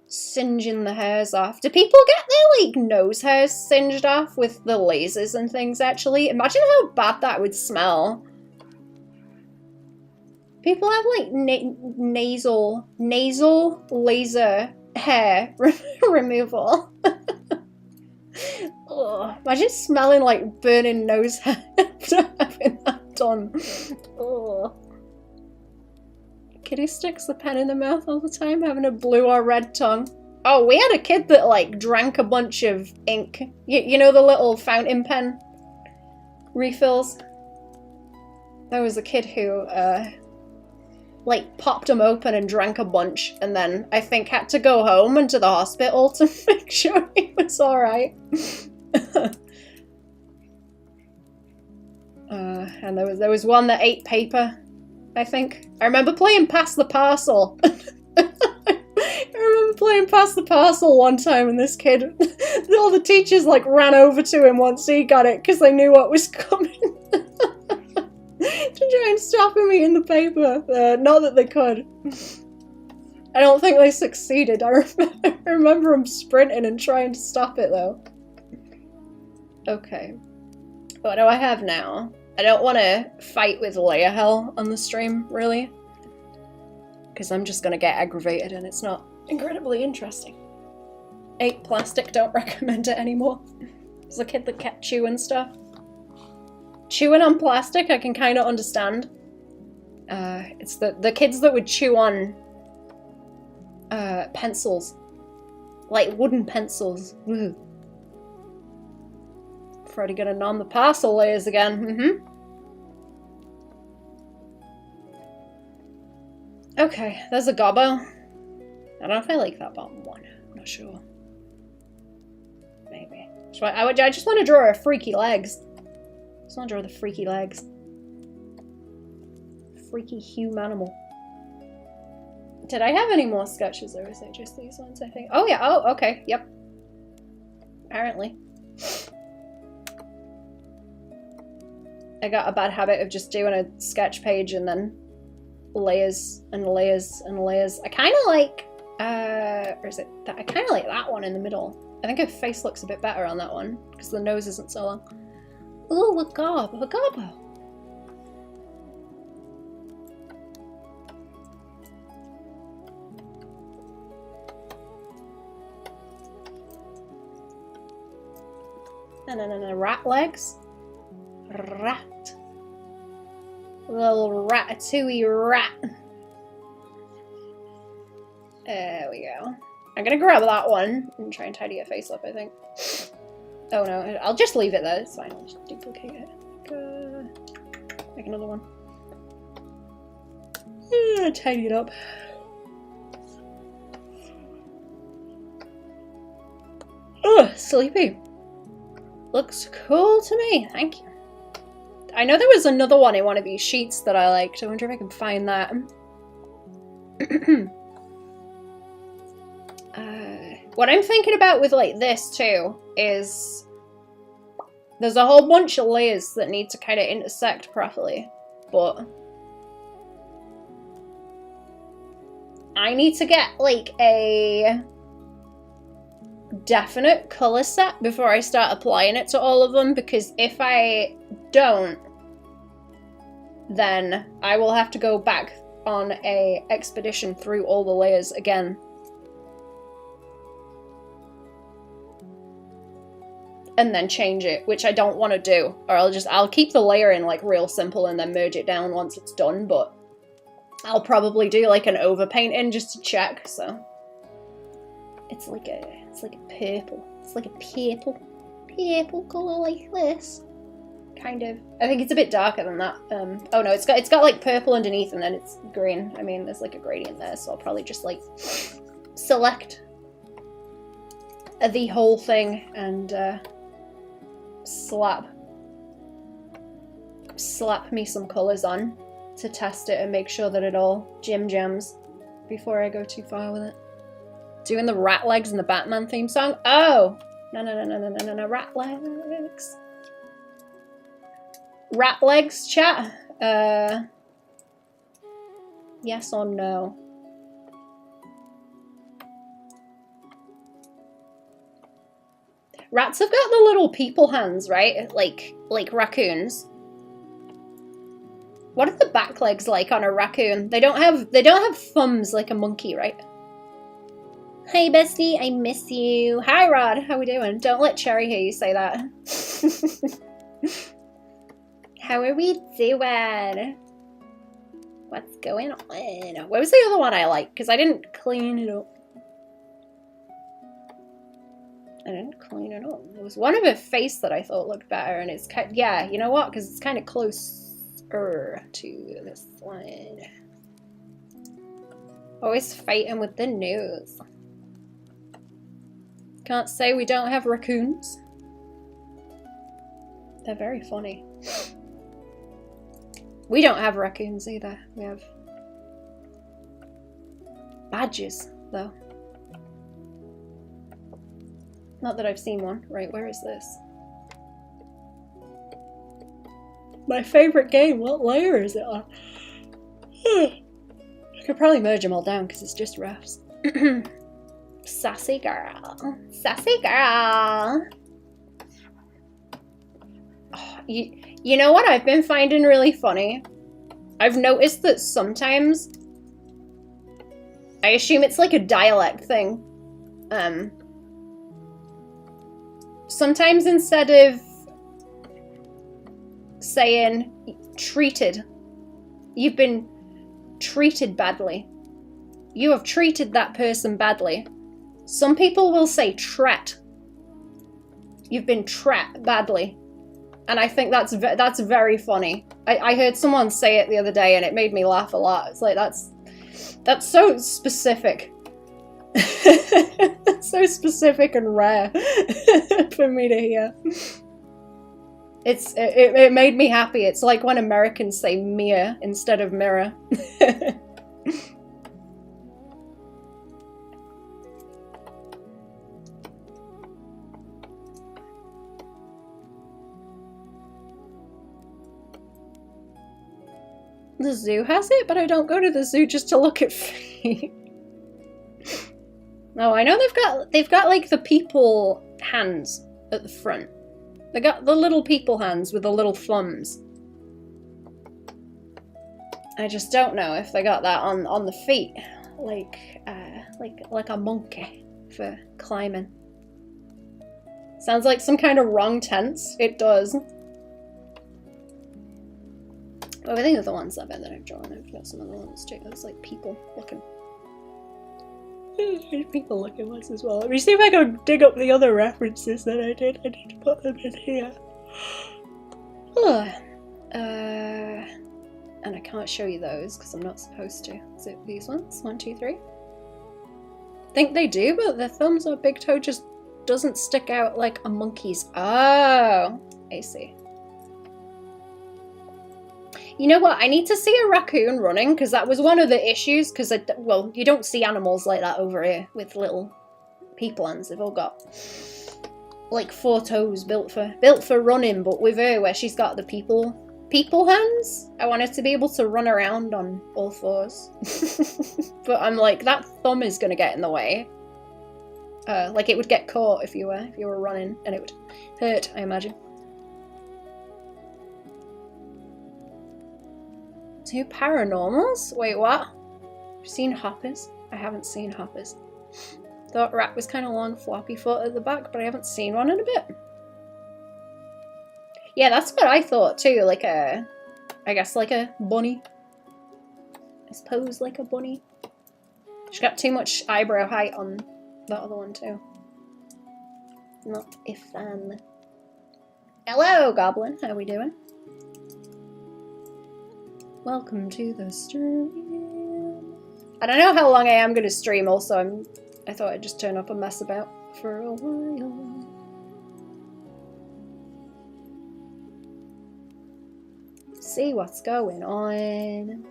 Singeing the hairs off. Do people get their like nose hairs singed off with the lasers and things actually? Imagine how bad that would smell. People have like nasal laser hair removal. Ugh. Imagine smelling like burning nose hair after having that done. Ugh. Kitty sticks the pen in the mouth all the time, having a blue or red tongue. Oh, we had a kid that like drank a bunch of ink. You know the little fountain pen refills? There was a kid who like popped them open and drank a bunch, and then I think had to go home and to the hospital to make sure he was alright. And there was one that ate paper, I think. I remember playing Pass the Parcel. I remember playing Pass the Parcel one time, and this kid, all the teachers like ran over to him once he got it because they knew what was coming. To try and stop him eating the paper. Not that they could. I don't think they succeeded. I remember him sprinting and trying to stop it though. Okay. What do I have now? I don't want to fight with layer hell on the stream, really. Because I'm just going to get aggravated and it's not incredibly interesting. Ate plastic, don't recommend it anymore. There's a kid that kept chewing stuff. Chewing on plastic, I can kind of understand. It's the kids that would chew on pencils. Like wooden pencils. Ugh. Already gonna nom the parcel layers again. Okay, there's a gobbo. I don't know if I like that bottom one. I'm not sure. Maybe. I just want to draw her freaky legs. I just want to draw the freaky legs. Freaky humanimal. Did I have any more sketches or is it just these ones, I think? Oh yeah, oh, okay, yep. Apparently. I got a bad habit of just doing a sketch page and then layers and layers and layers. I kind of like, or is it that? I kind of like that one in the middle. I think her face looks a bit better on that one because the nose isn't so long. Ooh, a gobbo. And rat legs. Rat. Little ratatouille rat. There we go. I'm gonna grab that one and try and tidy your face up, I think. Oh no, I'll just leave it there. It's fine. I'll just duplicate it. Make another one. Tidy it up. Ugh, sleepy. Looks cool to me. Thank you. I know there was another one in one of these sheets that I liked. I wonder if I can find that. What I'm thinking about with like this too is there's a whole bunch of layers that need to kind of intersect properly, but I need to get like a definite color set before I start applying it to all of them, because if I don't, then I will have to go back on a expedition through all the layers again. And then change it, which I don't want to do. Or I'll keep the layer in like real simple and then merge it down once it's done, but I'll probably do like an overpainting just to check, so. It's like a purple. It's like a purple colour like this. Kind of. I think it's a bit darker than that. Oh no, it's got like purple underneath and then it's green. I mean, there's like a gradient there, so I'll probably just like select the whole thing and slap me some colours on to test it and make sure that it all jams before I go too far with it. Doing the rat legs in the Batman theme song? Oh! No, rat legs. Rat legs, chat? Yes or no? Rats have got the little people hands, right? Like raccoons. What are the back legs like on a raccoon? They don't have thumbs like a monkey, right? Hey bestie, I miss you. Hi Rod, how we doing? Don't let Cherry hear you say that. How are we doing? What's going on? What was the other one I liked? Because I didn't clean it up. There was one of her face that I thought looked better, and it's kind. Yeah, you know what? Because it's kind of closer to this one. Always fighting with the nose. Can't say we don't have raccoons. They're very funny. We don't have raccoons either. We have badgers, though. Not that I've seen one. Right, where is this? My favorite game. What layer is it on? I could probably merge them all down because it's just refs. Sassy girl. Sassy girl. Oh, you know what I've been finding really funny? I've noticed that sometimes, I assume it's like a dialect thing. Sometimes instead of saying treated, you've been treated badly. You have treated that person badly. Some people will say tret. You've been tret badly. And I think that's very funny. I heard someone say it the other day and it made me laugh a lot. It's like, that's so specific. So specific and rare for me to hear. It made me happy. It's like when Americans say mirror instead of mirror. The zoo has it, but I don't go to the zoo just to look at feet. No, I know they've got like the people hands at the front. They got the little people hands with the little thumbs. I just don't know if they got that on the feet, like a monkey for climbing. Sounds like some kind of wrong tense. It does. Oh, I think of the ones that I've drawn. I've got some other ones too. That's like people looking. People looking ones as well. Let me see if I can dig up the other references that I did. I need to put them in here. And I can't show you those because I'm not supposed to. Is it these ones? 1, 2, 3? I think they do, but their thumbs or big toe just doesn't stick out like a monkey's. Oh, I see. You know what? I need to see a raccoon running because that was one of the issues. Because well, you don't see animals like that over here with little people hands. They've all got like 4 toes built for running. But with her, where she's got the people hands, I wanted to be able to run around on all 4s. But I'm like, that thumb is gonna get in the way. Like it would get caught if you were running, and it would hurt, I imagine. 2 paranormals? Wait, what? I've seen hoppers. I haven't seen hoppers. Thought rat was kind of long, floppy foot at the back, but I haven't seen one in a bit. Yeah, that's what I thought too. Like I guess like a bunny. I suppose like a bunny. She's got too much eyebrow height on that other one too. Not a fan. Hello, Goblin. How we doing? Welcome to the stream. I don't know how long I am going to stream. Also, I thought I'd just turn up and mess about for a while. See what's going on.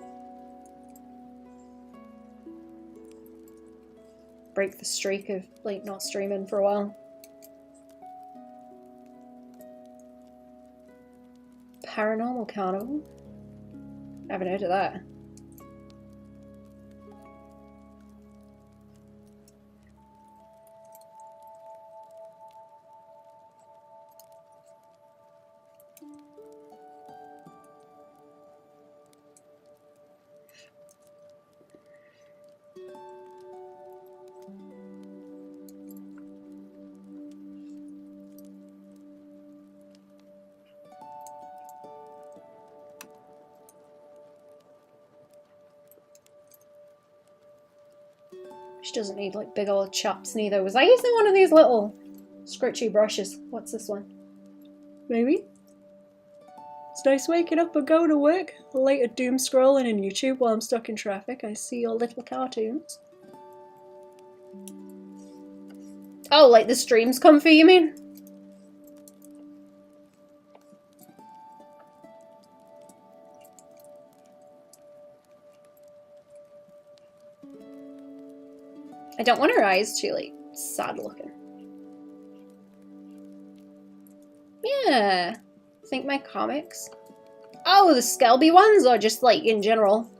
break the streak of like not streaming for a while. Paranormal Carnival? I haven't heard of that. She doesn't need like big old chops neither. Was I using one of these little scritchy brushes? What's this one? Maybe? It's nice waking up and going to work. Later doom scrolling in YouTube while I'm stuck in traffic. I see your little cartoons. Oh, like the streams comfy, you mean? I don't want her eyes too, like, sad looking. Yeah. Think my comics? Oh, the Skelby ones, or just, like, in general?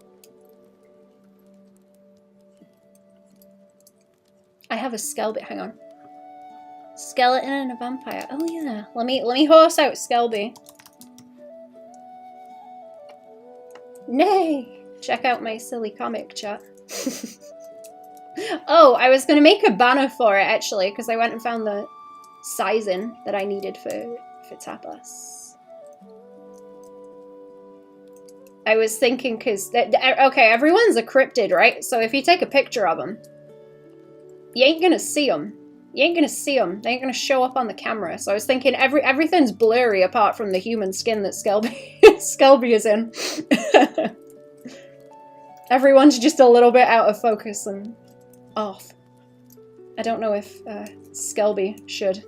I have a Skelby, hang on. Skeleton and a vampire. Oh yeah. Let me horse out Skelby. Nay! Check out my silly comic chat. Oh, I was gonna make a banner for it actually, because I went and found the sizing that I needed for tapas. I was thinking, because okay, everyone's a cryptid, right? So if you take a picture of them, you ain't gonna see them. You ain't gonna see them. They ain't gonna show up on the camera. So I was thinking everything's blurry apart from the human skin that Skelby is in. Everyone's just a little bit out of focus and off. I don't know if Skelby should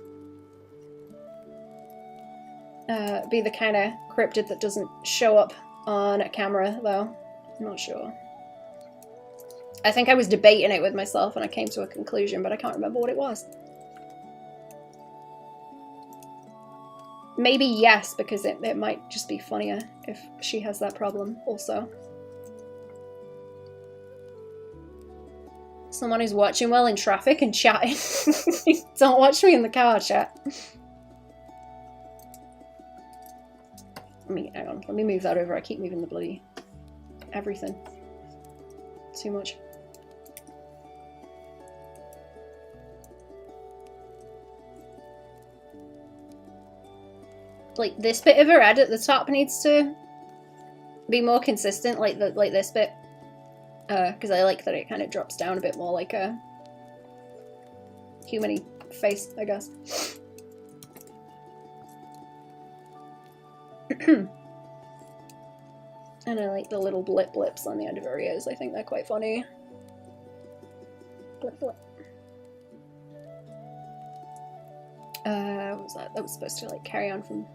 be the kind of cryptid that doesn't show up on a camera, though. I'm not sure. I think I was debating it with myself and I came to a conclusion, but I can't remember what it was. Maybe yes, because it might just be funnier if she has that problem also. Someone who's watching well in traffic and chatting. Don't watch me in the car, chat. Hang on, let me move that over. I keep moving the bloody everything. Too much. Like this bit of her head at the top needs to be more consistent, like this bit, because I like that it kind of drops down a bit more like a human-y face, I guess. And I like the little blips on the end of her ears. I think they're quite funny. Blip. What was that? That was supposed to like carry on from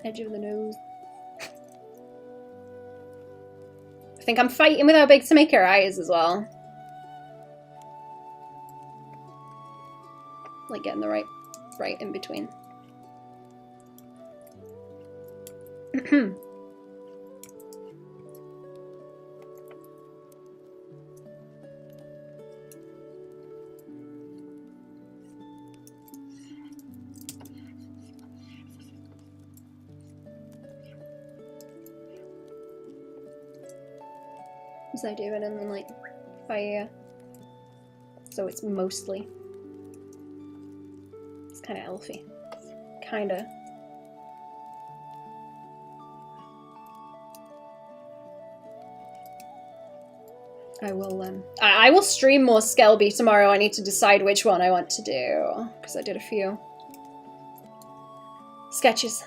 edge of the nose. I think I'm fighting with how big to make her eyes as well. Like getting the right in between. Was I doing and then like fire? So it's mostly. It's kind of elfy. Kinda. I will stream more Skelby tomorrow. I need to decide which one I want to do, because I did a few sketches.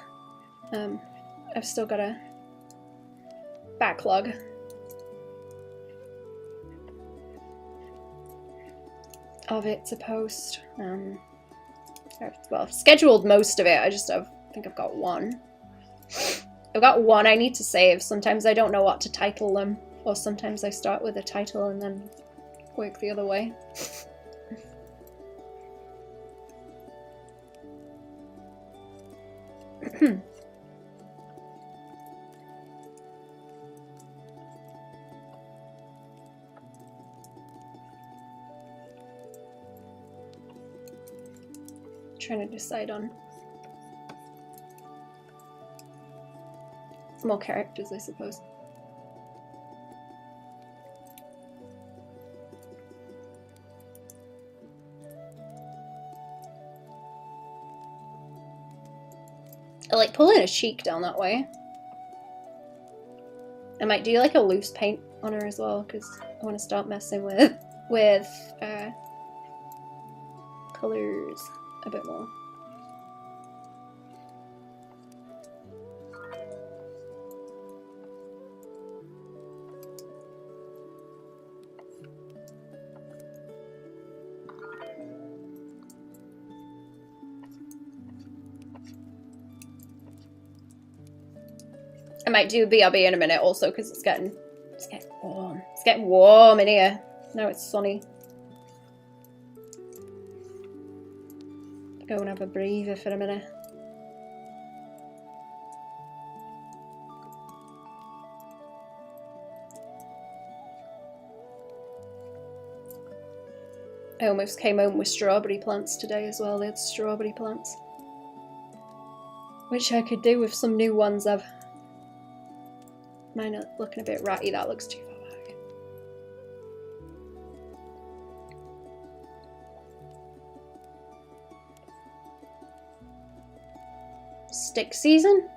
I've still got a backlog. Of it to post. I've scheduled most of it. I think I've got one. I've got one I need to save. Sometimes I don't know what to title them, or sometimes I start with a title and then work the other way. Trying to decide on more characters, I suppose. I like pulling her cheek down that way. I might do like a loose paint on her as well, because I want to start messing with colours a bit more. I might do BRB in a minute also because it's getting warm. It's getting warm in here. Now it's sunny. Go and have a breather for a minute. I almost came home with strawberry plants today as well. They had strawberry plants. Which I could do with some new ones I've... Mine are looking a bit ratty, that looks too far back. Stick season?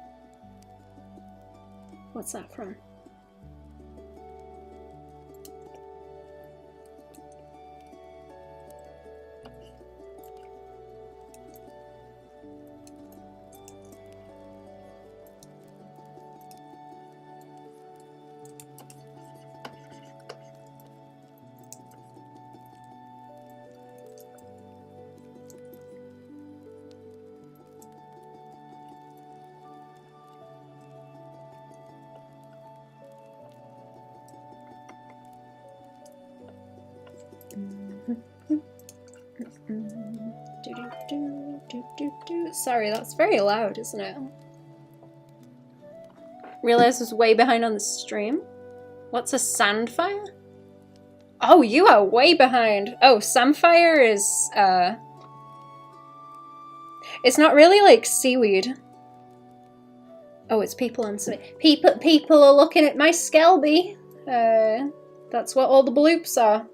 What's that from? Sorry, that's very loud, isn't it? Realised I was way behind on the stream. What's a sandfire? Oh, you are way behind. Oh, samphire is, it's not really like seaweed. Oh, it's people on something. People are looking at my Skelby. That's what all the bloops are.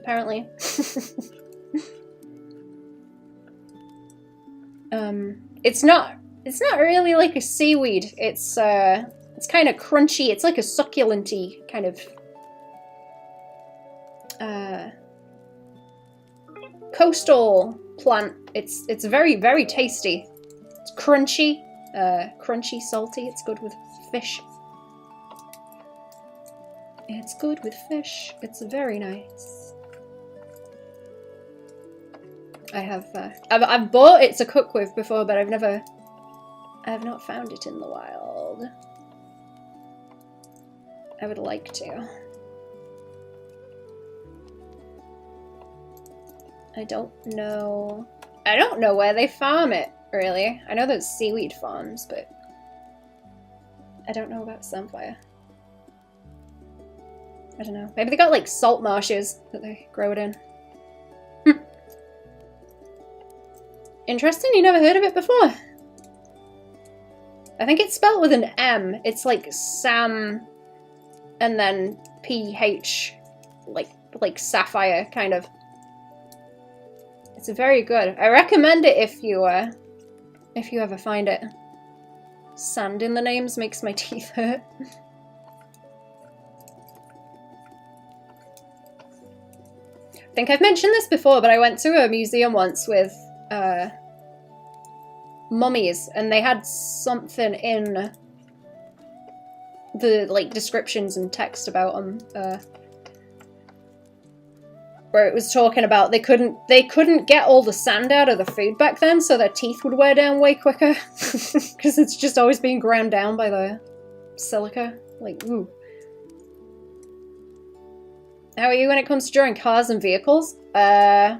Apparently. It's not really like a seaweed. It's kind of crunchy. It's like a succulent-y kind of coastal plant. It's very, very tasty. It's crunchy, crunchy, salty. It's good with fish. It's good with fish. It's very nice. I have I've bought it to cook with before, but I have not found it in the wild. I would like to. I don't know where they farm it, really. I know there's seaweed farms, but I don't know about samphire. I don't know. Maybe they got like salt marshes that they grow it in. Interesting, you never heard of it before? I think it's spelled with an M. It's like Sam and then PH, like sapphire, kind of. It's very good. I recommend it if you ever find it. Sand in the names makes my teeth hurt. I think I've mentioned this before, but I went to a museum once with mummies, and they had something in the like descriptions and text about them where it was talking about they couldn't get all the sand out of the food back then, so their teeth would wear down way quicker because it's just always being ground down by the silica. Like, ooh. How are you when it comes to drawing cars and vehicles? I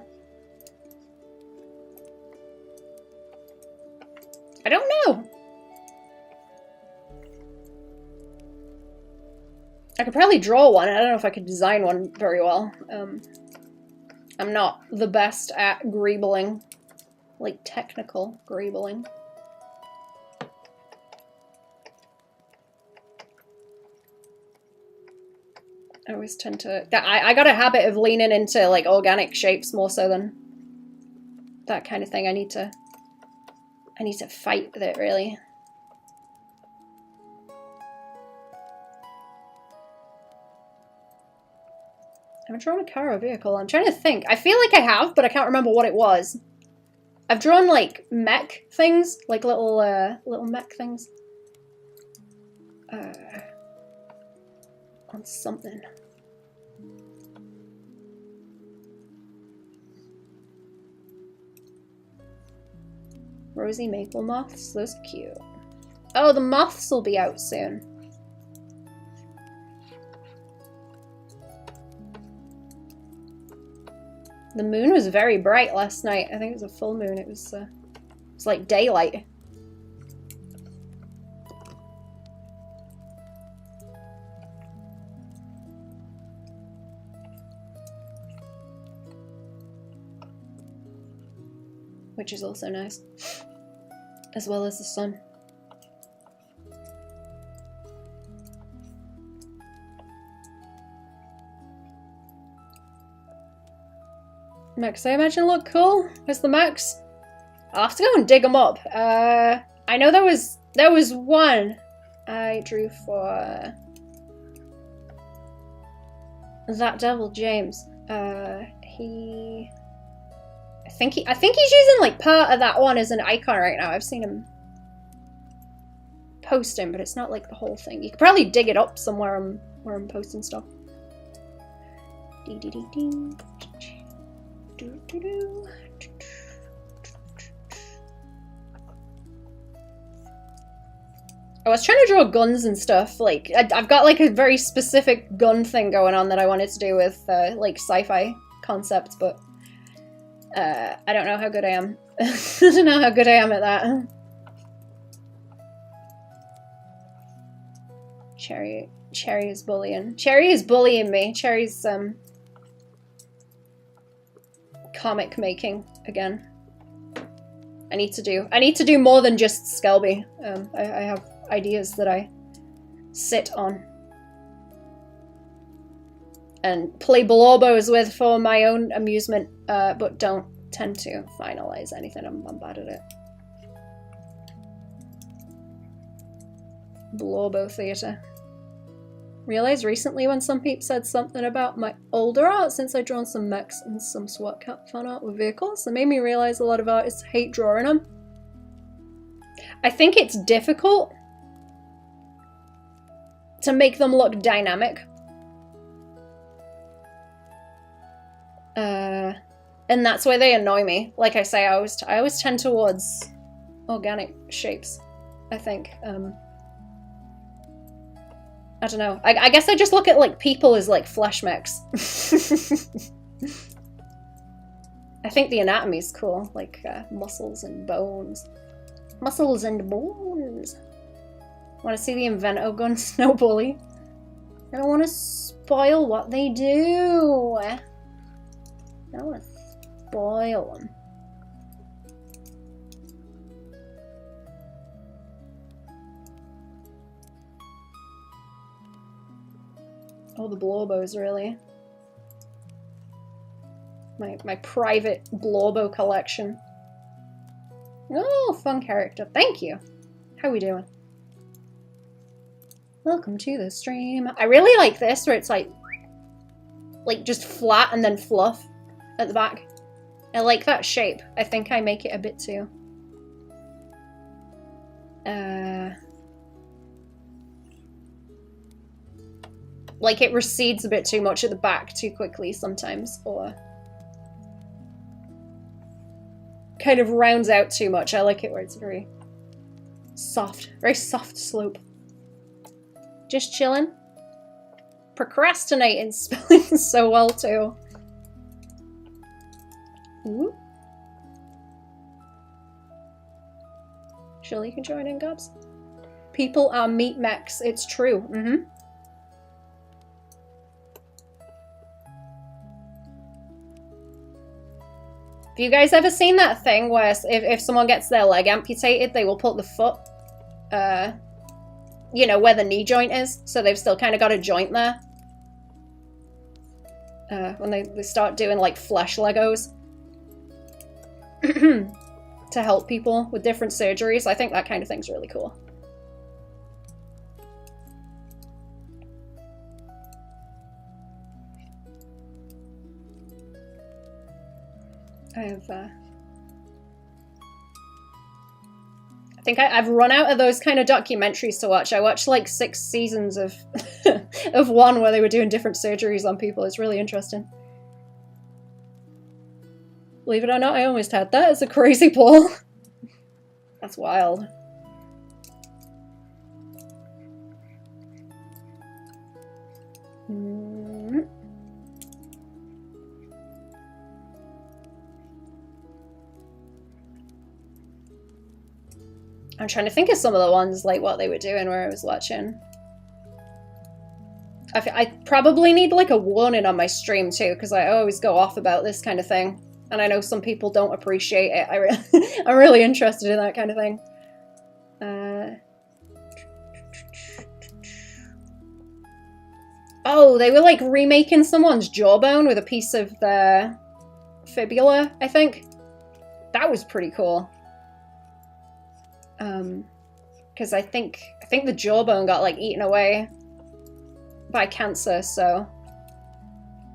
don't know. I could probably draw one. I don't know if I could design one very well. I'm not the best at greebling. Like, technical greebling. I always tend to... I got a habit of leaning into, like, organic shapes more so than that kind of thing. I need to fight with it, really. Have I drawn a car or vehicle? I'm trying to think. I feel like I have, but I can't remember what it was. I've drawn, like, mech things. Like, little mech things. On something. Rosy maple moths? Those are cute. Oh, the moths will be out soon. The moon was very bright last night. I think it was a full moon. It was like daylight. Which is also nice. As well as the sun. Mechs I imagine look cool. Where's the mechs? I'll have to go and dig them up. I know there was one I drew for that devil James. I think he's using like part of that one as an icon right now. I've seen him posting, but it's not like the whole thing. You could probably dig it up somewhere where I'm posting stuff. I was trying to draw guns and stuff. Like, I've got like a very specific gun thing going on that I wanted to do with like sci-fi concepts, but I don't know how good I am. I don't know how good I am at that. Cherry is bullying. Cherry is bullying me. Cherry's comic making again. I need to do more than just Skelby. I have ideas that I sit on and play blobos with for my own amusement, but don't tend to finalize anything. I'm bad at it. Blobo theatre. Realised recently when some peeps said something about my older art, since I'd drawn some mechs and some SWAT cat fan art with vehicles, it made me realise a lot of artists hate drawing them. I think it's difficult to make them look dynamic. And that's why they annoy me. Like I say, I always tend towards organic shapes, I think. I don't know. I guess I just look at like people as like flesh mechs. I think the anatomy's cool, like muscles and bones. Muscles and bones. Want to see the Invento gun snow bully? I don't want to spoil what they do. I don't want to spoil them. Oh, the Blobos, really. My private Blobo collection. Oh, fun character. Thank you. How are we doing? Welcome to the stream. I really like this, where it's like just flat and then fluff at the back. I like that shape. I think I make it a bit too. Like it recedes a bit too much at the back too quickly sometimes, or kind of rounds out too much. I like it where it's very soft slope. Just chilling. procrastinating spelling so well too. Ooh. Surely you can join in, Gobs. People are meat mechs. It's true. Mm-hmm. Have you guys ever seen that thing where if someone gets their leg amputated, they will put the foot, you know, where the knee joint is, so they've still kind of got a joint there? When they start doing, like, flesh Legos. To help people with different surgeries. I think that kind of thing's really cool. I think I've run out of those kind of documentaries to watch. I watched like 6 seasons of of one where they were doing different surgeries on people. It's really interesting. Believe it or not, I almost had that as a crazy Paul. That's wild. I'm trying to think of some of the ones, like what they were doing where I was watching. I probably need like a warning on my stream too, because I always go off about this kind of thing. And I know some people don't appreciate it. I'm really interested in that kind of thing. Oh, they were like remaking someone's jawbone with a piece of their fibula, I think. That was pretty cool. Because I think the jawbone got like eaten away by cancer, so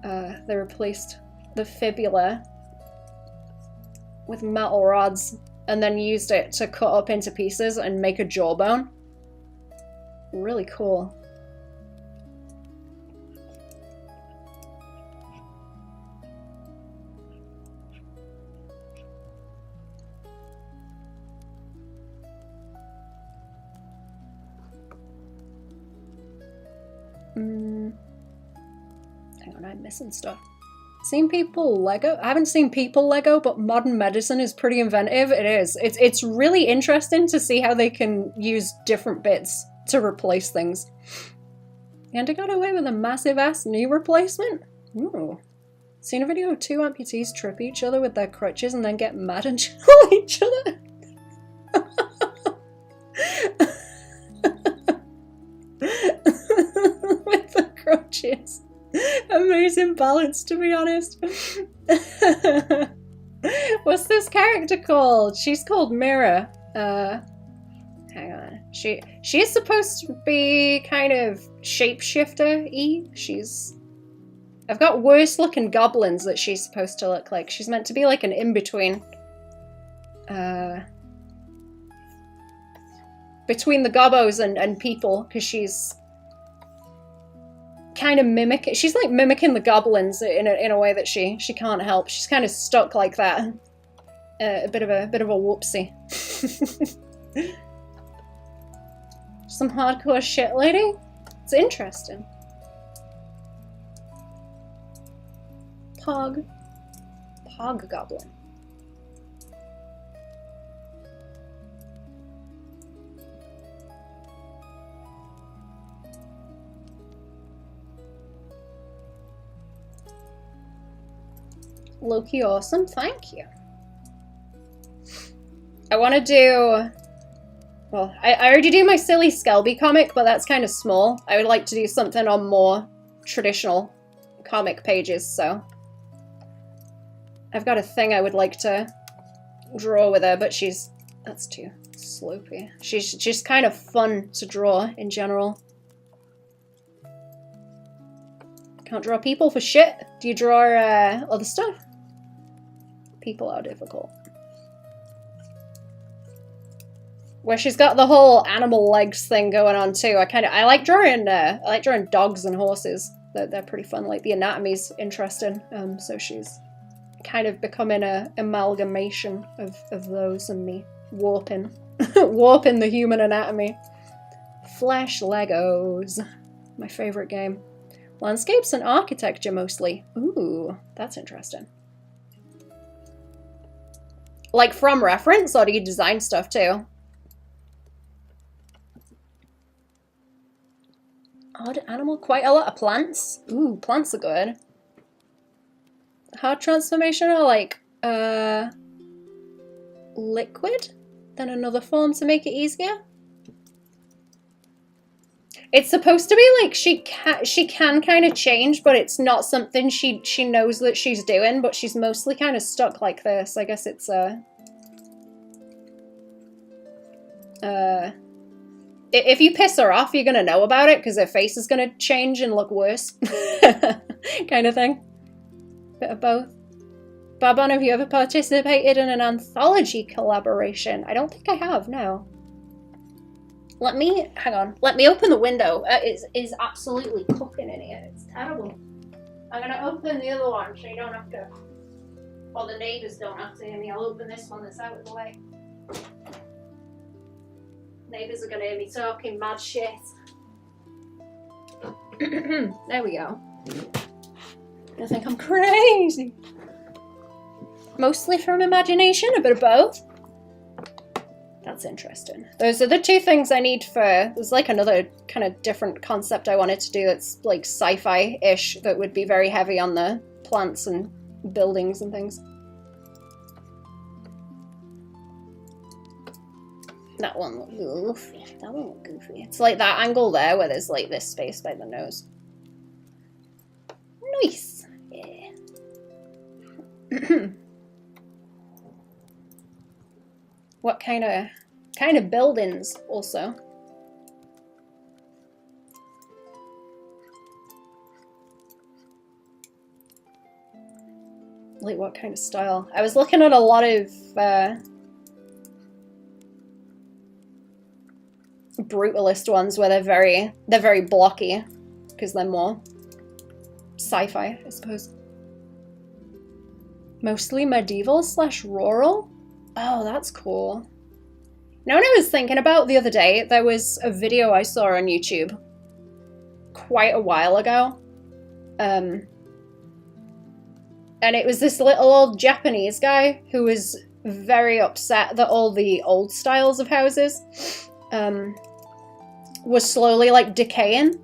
they replaced the fibula with metal rods and then used it to cut up into pieces and make a jawbone. Really cool. Hang on, I'm missing stuff. Seen people Lego? I haven't seen people Lego, but modern medicine is pretty inventive. It is. It's really interesting to see how they can use different bits to replace things. And I got away with a massive ass knee replacement? Ooh. Seen a video of 2 amputees trip each other with their crutches and then get mad and kill each other? With the crutches. Amazing balance, to be honest. What's this character called? She's called Mira. Hang on. She is supposed to be kind of shapeshifter-y. I've got worse looking goblins that she's supposed to look like. She's meant to be like an in-between. Between the gobbos and people, because she's kind of she's like mimicking the goblins in a way that she can't help. She's kind of stuck like that. A bit of a whoopsie. Some hardcore shit, lady. It's interesting. Pog goblin. Low-key awesome, thank you. I want to do... Well, I already do my silly Skelby comic, but that's kind of small. I would like to do something on more traditional comic pages, so... I've got a thing I would like to draw with her, but that's too sloopy. She's just kind of fun to draw in general. Can't draw people for shit. Do you draw other stuff? People are difficult. Where she's got the whole animal legs thing going on too. I like drawing dogs and horses. They're pretty fun. Like the anatomy's interesting. So she's kind of becoming a amalgamation of those and me warping the human anatomy. Flash Legos, my favorite game. Landscapes and architecture mostly. Ooh, that's interesting. Like from reference, or do you design stuff too? Odd animal, quite a lot of plants. Ooh, plants are good. Hard transformation or like liquid? Then another form to make it easier? It's supposed to be like she can kind of change, but it's not something she knows that she's doing, but she's mostly kind of stuck like this. I guess it's if you piss her off, you're gonna know about it because her face is gonna change and look worse. Kind of thing. Bit of both. Baban, have you ever participated in an anthology collaboration? I don't think I have, no. Hang on, let me open the window. It is absolutely cooking in here. It's terrible. I'm gonna open the other one so you don't have to, or the neighbours don't have to hear me. I'll open this one that's out of the way. Neighbours are gonna hear me talking mad shit. There we go. I think I'm crazy. Mostly from imagination, a bit of both. That's interesting. Those are the two things I need for... There's like another kind of different concept I wanted to do that's like sci-fi-ish that would be very heavy on the plants and buildings and things. That one looked goofy. That one looked goofy. It's like that angle there where there's like this space by the nose. Nice. Yeah. What kind of buildings also? Like what kind of style? I was looking at a lot of brutalist ones where they're very blocky because they're more sci-fi, I suppose. Mostly medieval / rural. Oh, that's cool. Now, what I was thinking about the other day, there was a video I saw on YouTube quite a while ago. And it was this little old Japanese guy who was very upset that all the old styles of houses were slowly like decaying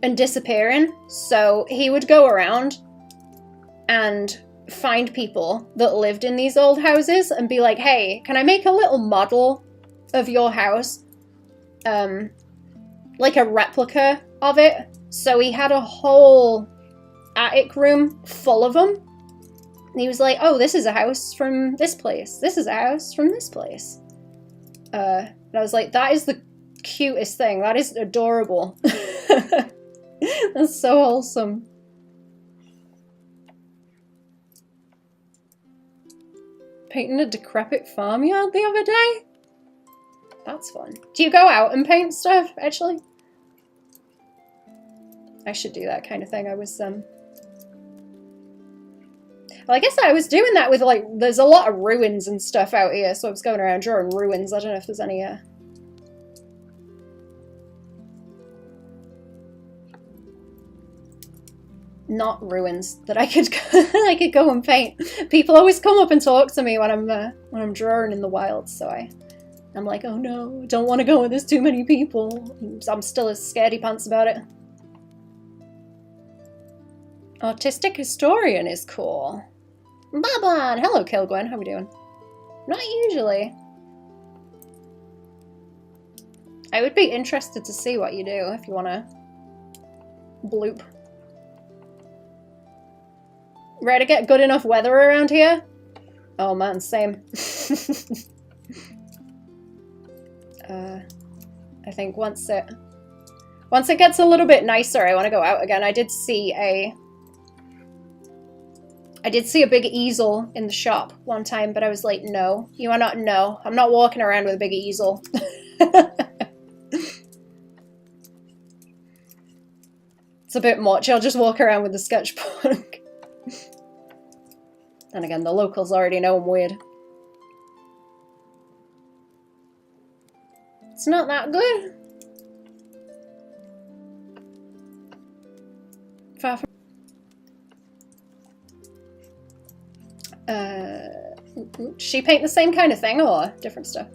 and disappearing. So he would go around and find people that lived in these old houses and be like, hey, can I make a little model of your house? Like a replica of it. So he had a whole attic room full of them. And he was like, oh, this is a house from this place. This is a house from this place. And I was like, that is the cutest thing. That is adorable. That's so wholesome. Painting a decrepit farmyard the other day? That's fun. Do you go out and paint stuff, actually? I should do that kind of thing. I was, well, I guess I was doing that with, like, there's a lot of ruins and stuff out here, so I was going around drawing ruins. I don't know if there's any, not ruins that I could I could go and paint. People always come up and talk to me when I'm drawing in the wild, so I'm like, oh no, don't want to go where there's too many people. I'm still as scaredy pants about it. Artistic historian is cool. Baban! Hello, Kilgwen. How we doing? Not usually. I would be interested to see what you do if you want to bloop. Ready to get good enough weather around here? Oh man, same. I think once it gets a little bit nicer, I want to go out again. I did see a big easel in the shop one time, but I was like, no, you are not, no. I'm not walking around with a big easel. It's a bit much. I'll just walk around with the sketchbook. And again, the locals already know I'm weird. It's not that good. She paint the same kind of thing or different stuff?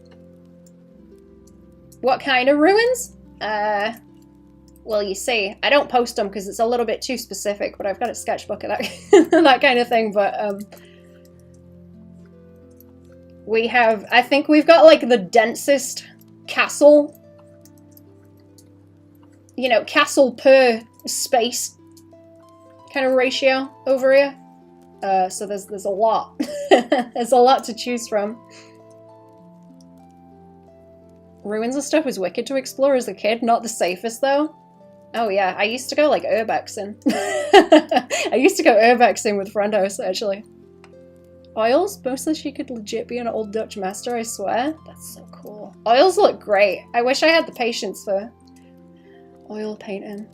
What kind of ruins? Well, you see, I don't post them because it's a little bit too specific, but I've got a sketchbook of that, that kind of thing, but, we have, I think we've got, like, the densest castle, you know, castle per space kind of ratio over here. So there's a lot. There's a lot to choose from. Ruins and stuff was wicked to explore as a kid. Not the safest, though. Oh, yeah. I used to go, like, urbexing. I used to go urbexing with Friendos, actually. Oils? Mostly she could legit be an old Dutch master, I swear. That's so cool. Oils look great. I wish I had the patience for oil painting.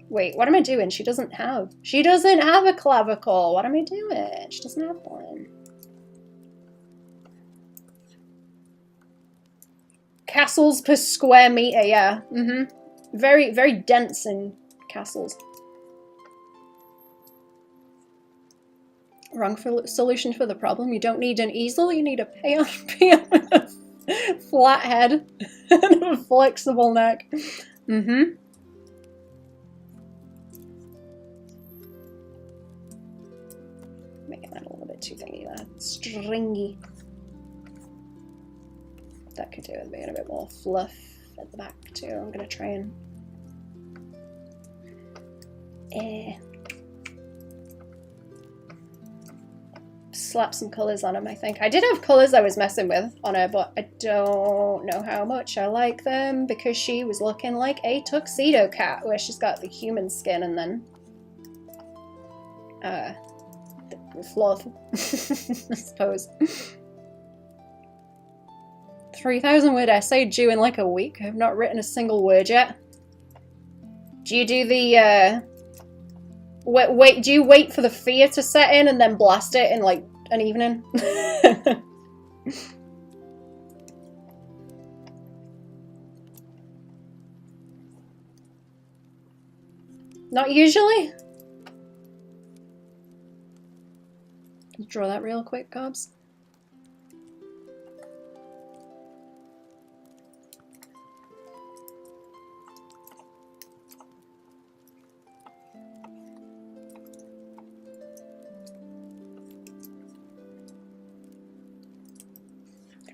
Wait, what am I doing? She doesn't have a clavicle. What am I doing? She doesn't have one. Castles per square meter, yeah. Very, very dense in castles. Wrong solution for the problem. You don't need an easel, you need a peon with a flat head and a flexible neck. Making that a little bit too thingy there. Stringy. That could do with being a bit more fluff at the back too. I'm gonna try and slap some colours on them, I think. I did have colours I was messing with on her, but I don't know how much I like them because she was looking like a tuxedo cat where she's got the human skin and then the fluff, I suppose. 3,000 word essay due in like a week. I've not written a single word yet. Do you do the wait, do you wait for the fear to set in and then blast it in like an evening? Not usually. Draw that real quick, Cobbs.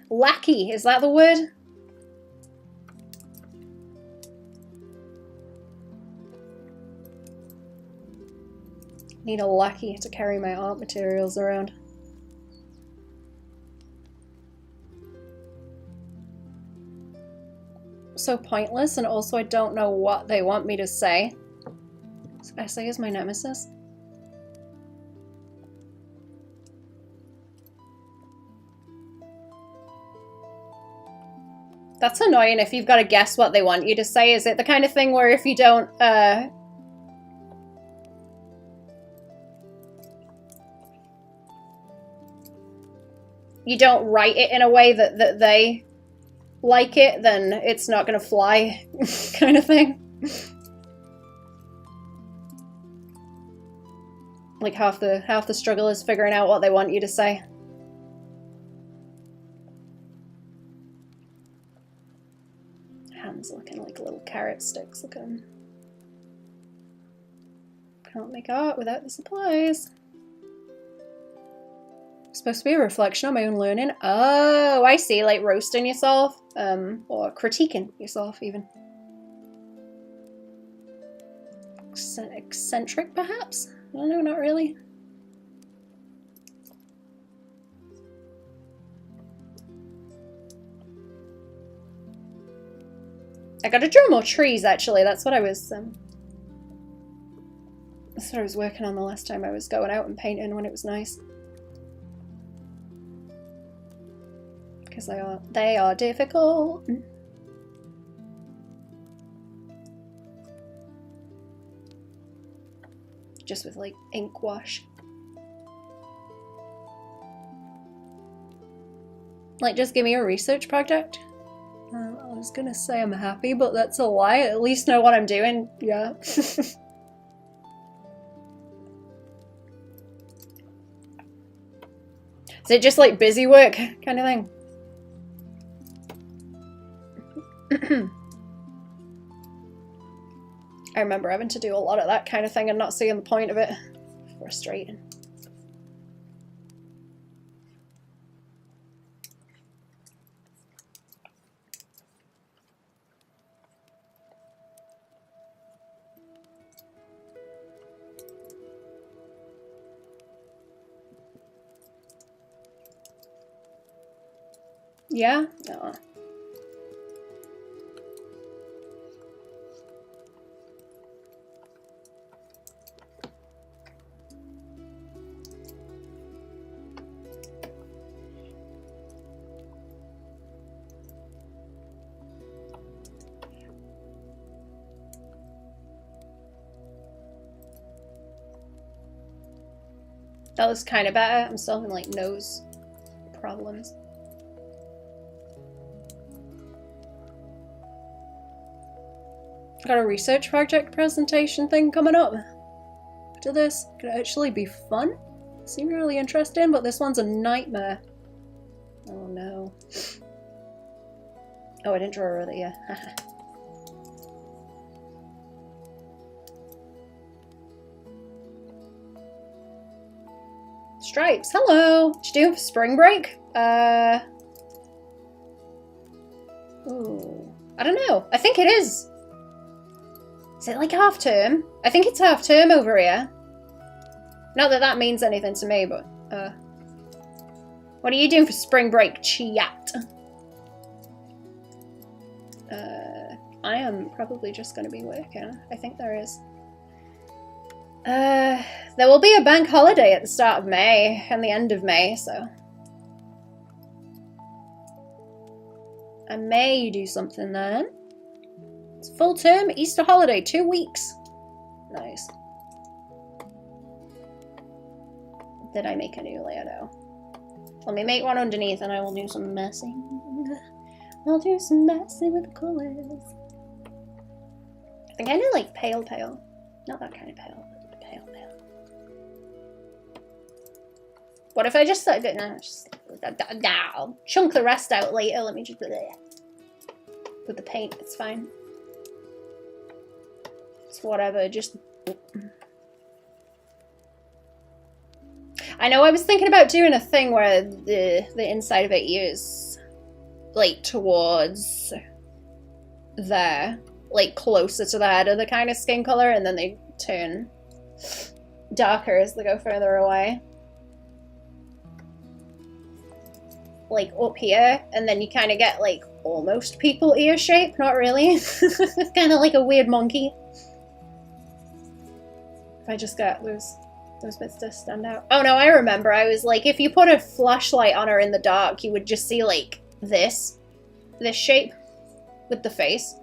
Lackey, is that the word? Need a lackey to carry my art materials around. So pointless, and also I don't know what they want me to say. This essay is my nemesis. That's annoying if you've got to guess what they want you to say. Is it the kind of thing where if you don't, you don't write it in a way that they like it, then it's not going to fly kind of thing? Like half the struggle is figuring out what they want you to say. Hands looking like little carrot sticks looking. Can't make art without the supplies. Supposed to be a reflection on my own learning. Oh, I see, like roasting yourself, or critiquing yourself even. Eccentric, perhaps? I don't know, not really. I gotta draw more trees, actually. That's what I was, that's what I was working on the last time I was going out and painting when it was nice. Because they are difficult. Just with like ink wash. Like, just give me a research project. I was gonna say I'm happy, but that's a lie. At least know what I'm doing. Yeah. Is it just like busy work kind of thing? I remember having to do a lot of that kind of thing and not seeing the point of it. Frustrating. Yeah? No. That was kind of better. I'm still having like nose problems. Got a research project presentation thing coming up after this. Could actually be fun. Seemed really interesting, but this one's a nightmare. Oh no. Oh, I didn't draw it yet. Stripes, hello! What you doing for spring break? Ooh, I don't know. I think it is. Is it like half term? I think it's half term over here. Not that that means anything to me, but what are you doing for spring break, chat? I am probably just going to be working. I think there is. There will be a bank holiday at the start of May and the end of May, so I may do something then. It's full term, Easter holiday, 2 weeks. Nice. Did I make a new layer though? Let me make one underneath and I will do some messing. I'll do some messing with the colors. I think I do like pale. Not that kind of pale. Pale. What if I just like no, I'll chunk the rest out later. Let me just put it with the paint. It's fine. It's whatever. Just. I know I was thinking about doing a thing where the inside of it is like towards there, like closer to the head of the kind of skin color, and then they turn darker as they go further away. Like up here, and then you kind of get like almost people ear shape, not really. Kind of like a weird monkey. If I just got those bits to stand out. Oh no, I remember. I was like, if you put a flashlight on her in the dark, you would just see like this shape with the face.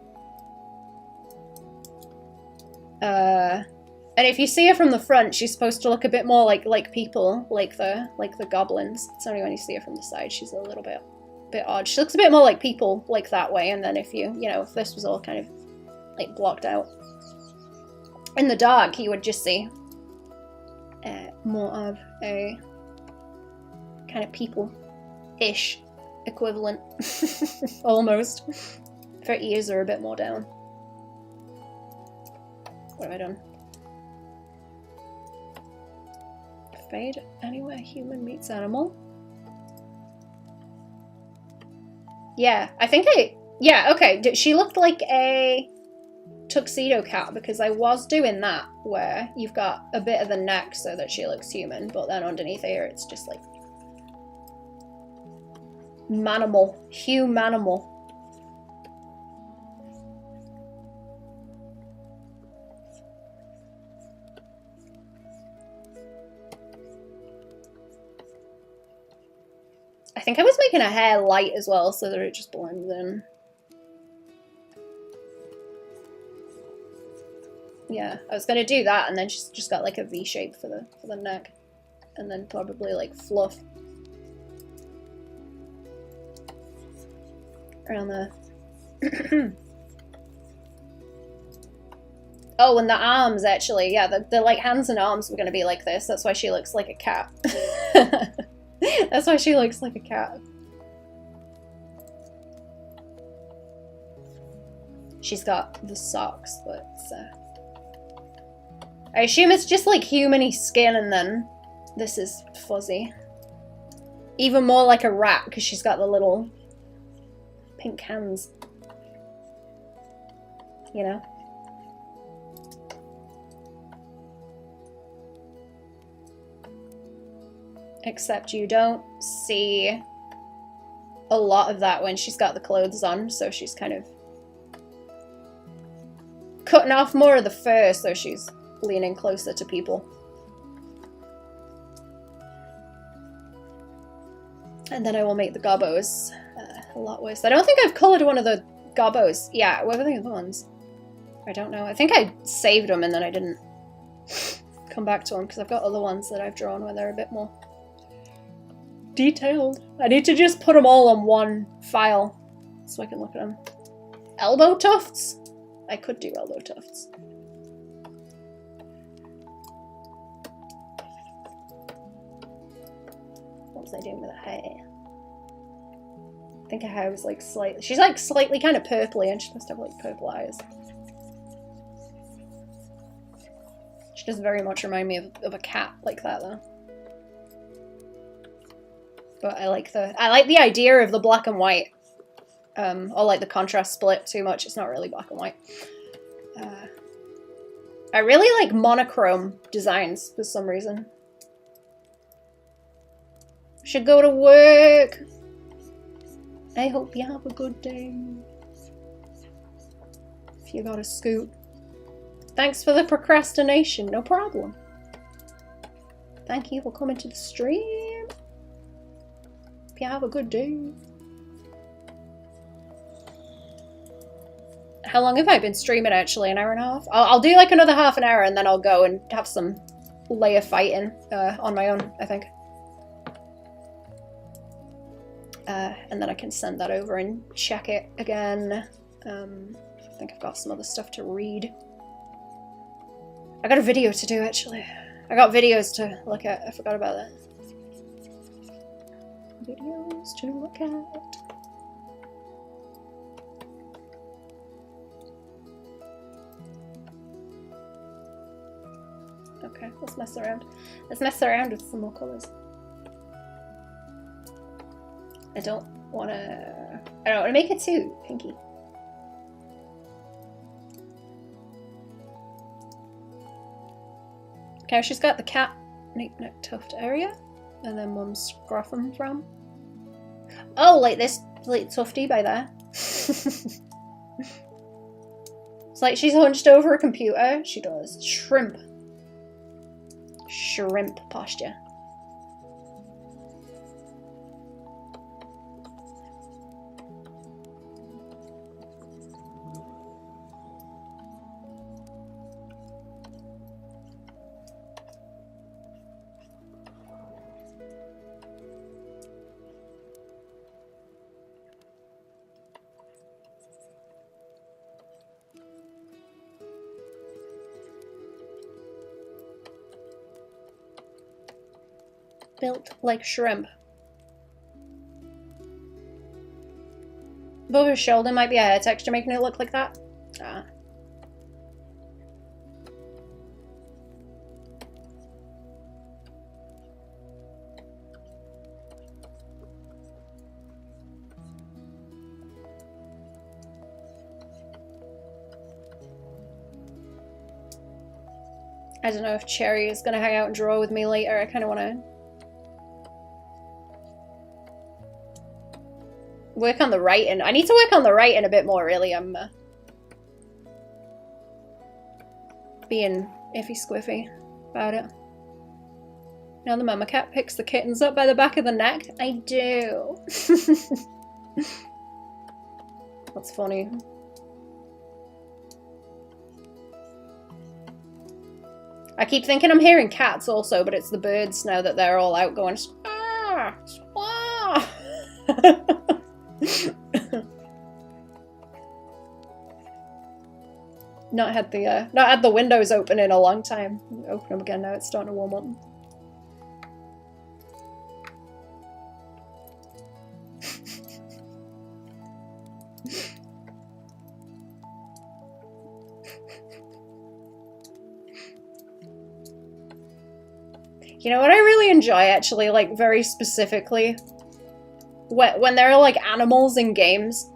And if you see her from the front, she's supposed to look a bit more like people, like the goblins. It's only when you see her from the side she's a little bit odd. She looks a bit more like people, like that way. And then if if this was all kind of like blocked out in the dark, you would just see more of a kind of people-ish equivalent, almost. If her ears are a bit more down. What have I done? Fade anywhere human meets animal. Yeah, I think yeah, okay. She looked like a tuxedo cat because I was doing that where you've got a bit of the neck so that she looks human, but then underneath here it's just like manimal, humanimal. I think I was making her hair light as well so that it just blends in. Yeah, I was gonna do that and then she's just got like a V shape for the neck. And then probably like fluff around there. Oh, and the arms actually, yeah, the like hands and arms were gonna be like this. That's why she looks like a cat. That's why she looks like a cat. She's got the socks, but I assume it's just like human-y skin, and then this is fuzzy. Even more like a rat, because she's got the little pink hands. You know? Except you don't see a lot of that when she's got the clothes on, so she's kind of cutting off more of the fur, so she's leaning closer to people. And then I will make the gobbos a lot worse. I don't think I've coloured one of the gobbos. Yeah, what were the other ones? I don't know. I think I saved them and then I didn't come back to them because I've got other ones that I've drawn where they're a bit more detailed. I need to just put them all on one file so I can look at them. Elbow tufts? I could do elbow tufts. What was I doing with her hair? I think her hair was like slightly... She's like slightly kind of purpley and she must have like purple eyes. She does very much remind me of a cat like that though. But I like the idea of the black and white. Or like the contrast split too much. It's not really black and white. I really like monochrome designs for some reason. Should go to work. I hope you have a good day. If you gotta scoot. Thanks for the procrastination. No problem. Thank you for coming to the stream. Hope you have a good day. How long have I been streaming actually? An hour and a half? I'll do like another half an hour and then I'll go and have some layer fighting on my own, I think. And then I can send that over and check it again. I think I've got some other stuff to read. I got a video to do actually. I got videos to look at. I forgot about that. Videos to look at. Okay, let's mess around. Let's mess around with some more colours. I don't want to make it too pinky. Okay, she's got the cat neck tuft area, and then one scruffum from. Oh, like this, like tufty by there. It's like she's hunched over a computer. She does shrimp posture. Built like shrimp. Above her shoulder might be a hair texture making it look like that. Ah. I don't know if Cherry is going to hang out and draw with me later. I kind of want to work on the writing. I need to work on the writing a bit more, really. I'm being iffy squiffy about it. Now the mama cat picks the kittens up by the back of the neck. I do. That's funny. I keep thinking I'm hearing cats also, but it's the birds now that they're all out going, ah, ah. Not had the windows open in a long time. Open them again now. It's starting to warm up. You know what I really enjoy, actually, like, very specifically? When there are, like, animals in games,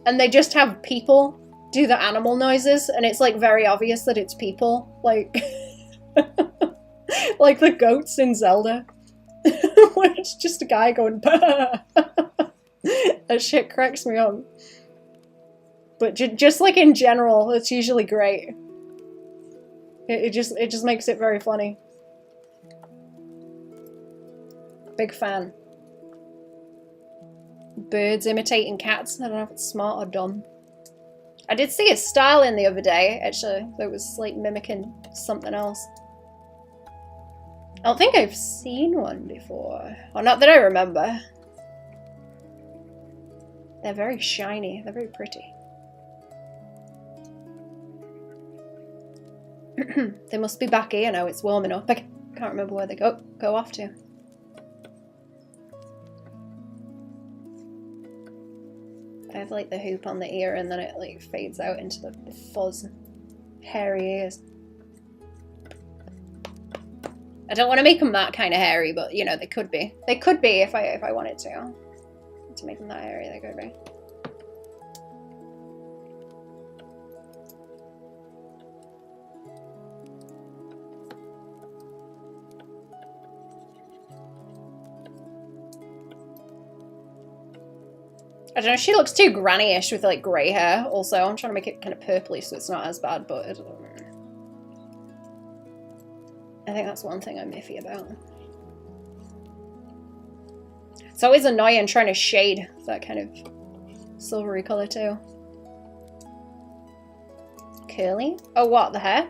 and they just have people do the animal noises, and it's, like, very obvious that it's people. Like, like the goats in Zelda. Where it's just a guy going, bah! That shit cracks me up. But just, like, in general, it's usually great. It just makes it very funny. Big fan. Birds imitating cats. I don't know if it's smart or dumb. I did see a style in the other day, actually, that was like mimicking something else. I don't think I've seen one before. Or not that I remember. They're very shiny. They're very pretty. They must be back here now. It's warming up. I can't remember where they go off to. I have like the hoop on the ear and then it like fades out into the fuzz hairy ears. I don't want to make them that kind of hairy, but you know, they could be. They could be if I wanted to make them that hairy, they could be. I don't know, she looks too granny-ish with like grey hair also. I'm trying to make it kind of purpley so it's not as bad, but I don't know. I think that's one thing I'm iffy about. It's always annoying trying to shade that kind of silvery colour too. Curly? Oh, what, the hair?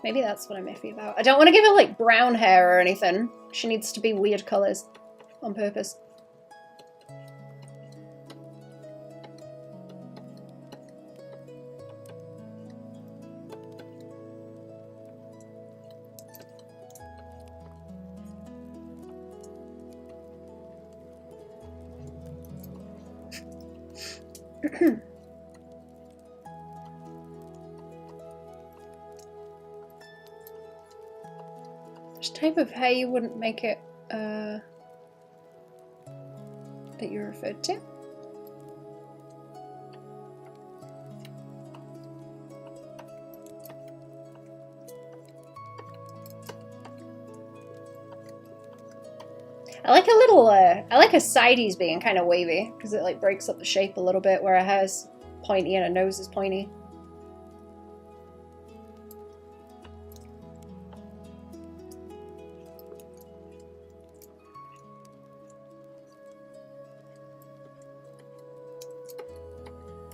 Maybe that's what I'm iffy about. I don't want to give her like brown hair or anything. She needs to be weird colours on purpose. Which type of hair you wouldn't make it that you referred to? I like a little, I like her sides being kind of wavy, because it like breaks up the shape a little bit, where her hair's pointy and her nose is pointy.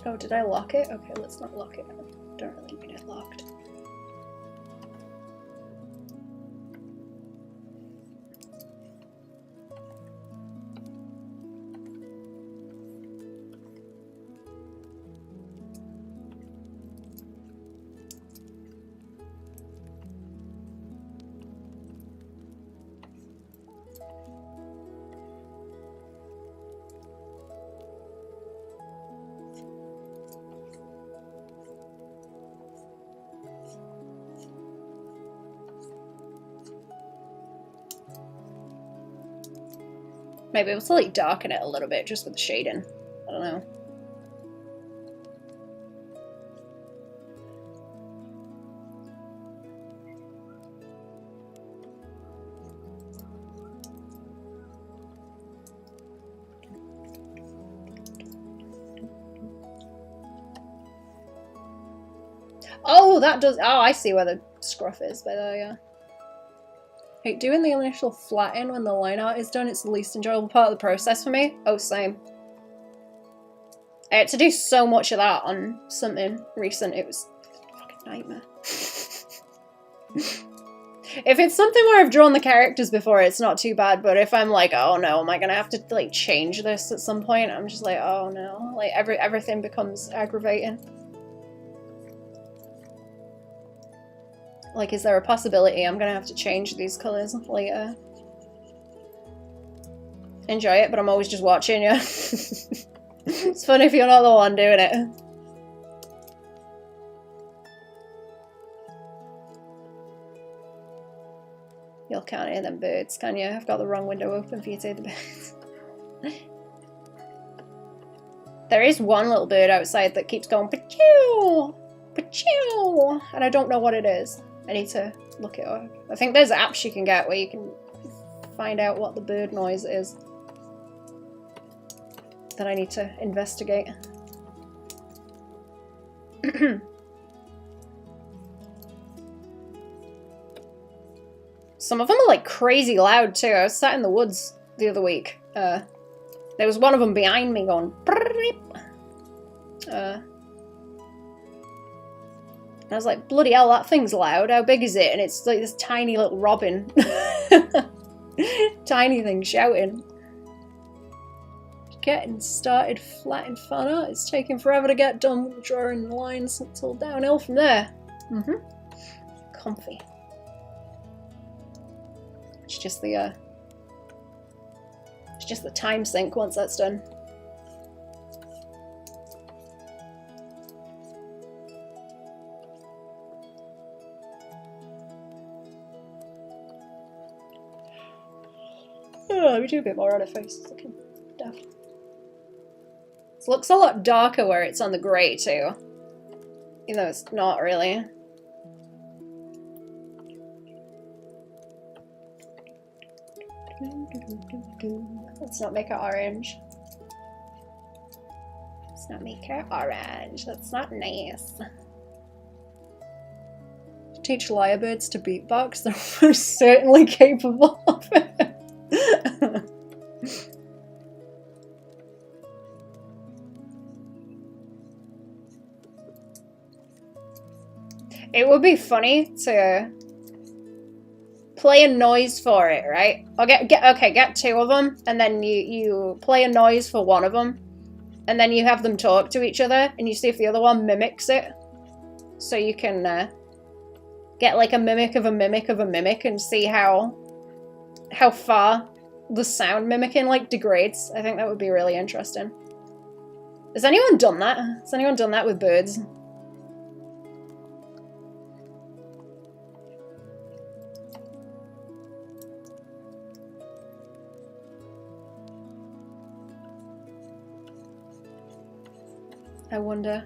Oh, did I lock it? Okay, let's not lock it. I don't really need it locked. Maybe we'll like darken it a little bit just with the shading. I don't know. Oh, that does. Oh, I see where the scruff is by there, yeah. Hey, doing the initial flatten when the line art is done, it's the least enjoyable part of the process for me. Oh, same. I had to do so much of that on something recent, it was a fucking nightmare. If it's something where I've drawn the characters before, it's not too bad, but if I'm like, oh no, am I gonna have to like change this at some point? I'm just like, oh no. Like everything becomes aggravating. Like, is there a possibility I'm gonna have to change these colours later? enjoy it, but I'm always just watching you. It's fun if you're not the one doing it. You can't hear them birds, can you? I've got the wrong window open for you to hear the birds. There is one little bird outside that keeps going pa-chew, pa-chew, and I don't know what it is. I need to look it up. I think there's apps you can get where you can find out what the bird noise is. That I need to investigate. Some of them are like crazy loud too. I was sat in the woods the other week. There was one of them behind me going. And I was like, bloody hell, that thing's loud. How big is it? And it's like this tiny little robin. Tiny thing shouting. Getting started flat and fun art. It's taking forever to get done drawing the lines. It's all downhill from there. Comfy. It's just the time sink once that's done. Oh, let me do a bit more on her face. It's looking daft. It looks a lot darker where it's on the grey too. Even though it's not really. Let's not make it orange. Let's not make her orange. That's not nice. Teach lyrebirds to beatbox. They're most certainly capable of it. It would be funny to play a noise for it, right? Or get two of them, and then you play a noise for one of them, and then you have them talk to each other, and you see if the other one mimics it. So you can get like a mimic of a mimic of a mimic, and see how far the sound mimicking like degrades. I think that would be really interesting. Has anyone done that? Has anyone done that with birds? I wonder.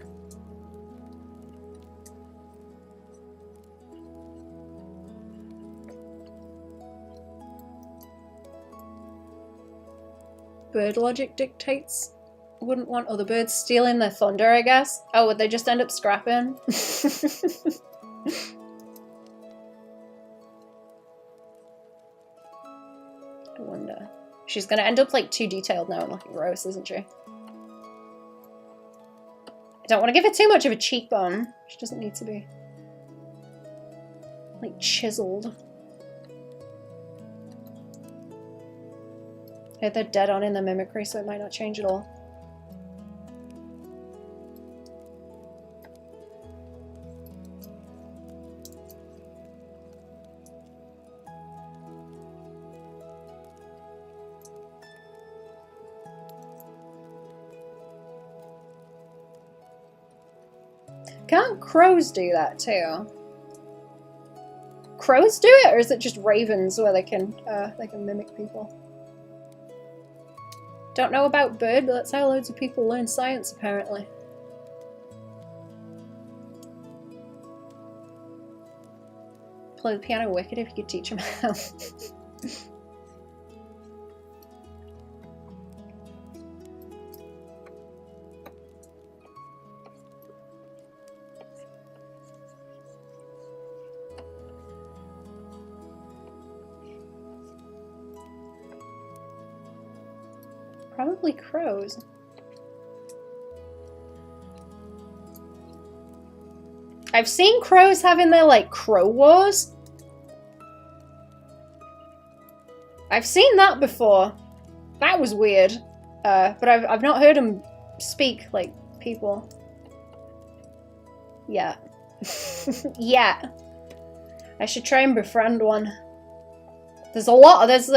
Bird logic dictates wouldn't want other birds stealing their thunder, I guess. Oh, would they just end up scrapping? I wonder. She's gonna end up like too detailed now and looking gross, isn't she? I don't want to give her too much of a cheekbone. She doesn't need to be like chiseled. Yeah, they're dead on in the mimicry, so it might not change at all. Can't crows do that too? Crows do it, or is it just ravens where they can mimic people? Don't know about bird, but that's how loads of people learn science, apparently. Play the piano wicked if you could teach them how. Probably crows. I've seen crows having their, like, crow wars. I've seen that before. That was weird. But I've not heard them speak like people. Yeah. Yeah. I should try and befriend one. There's a lot. There's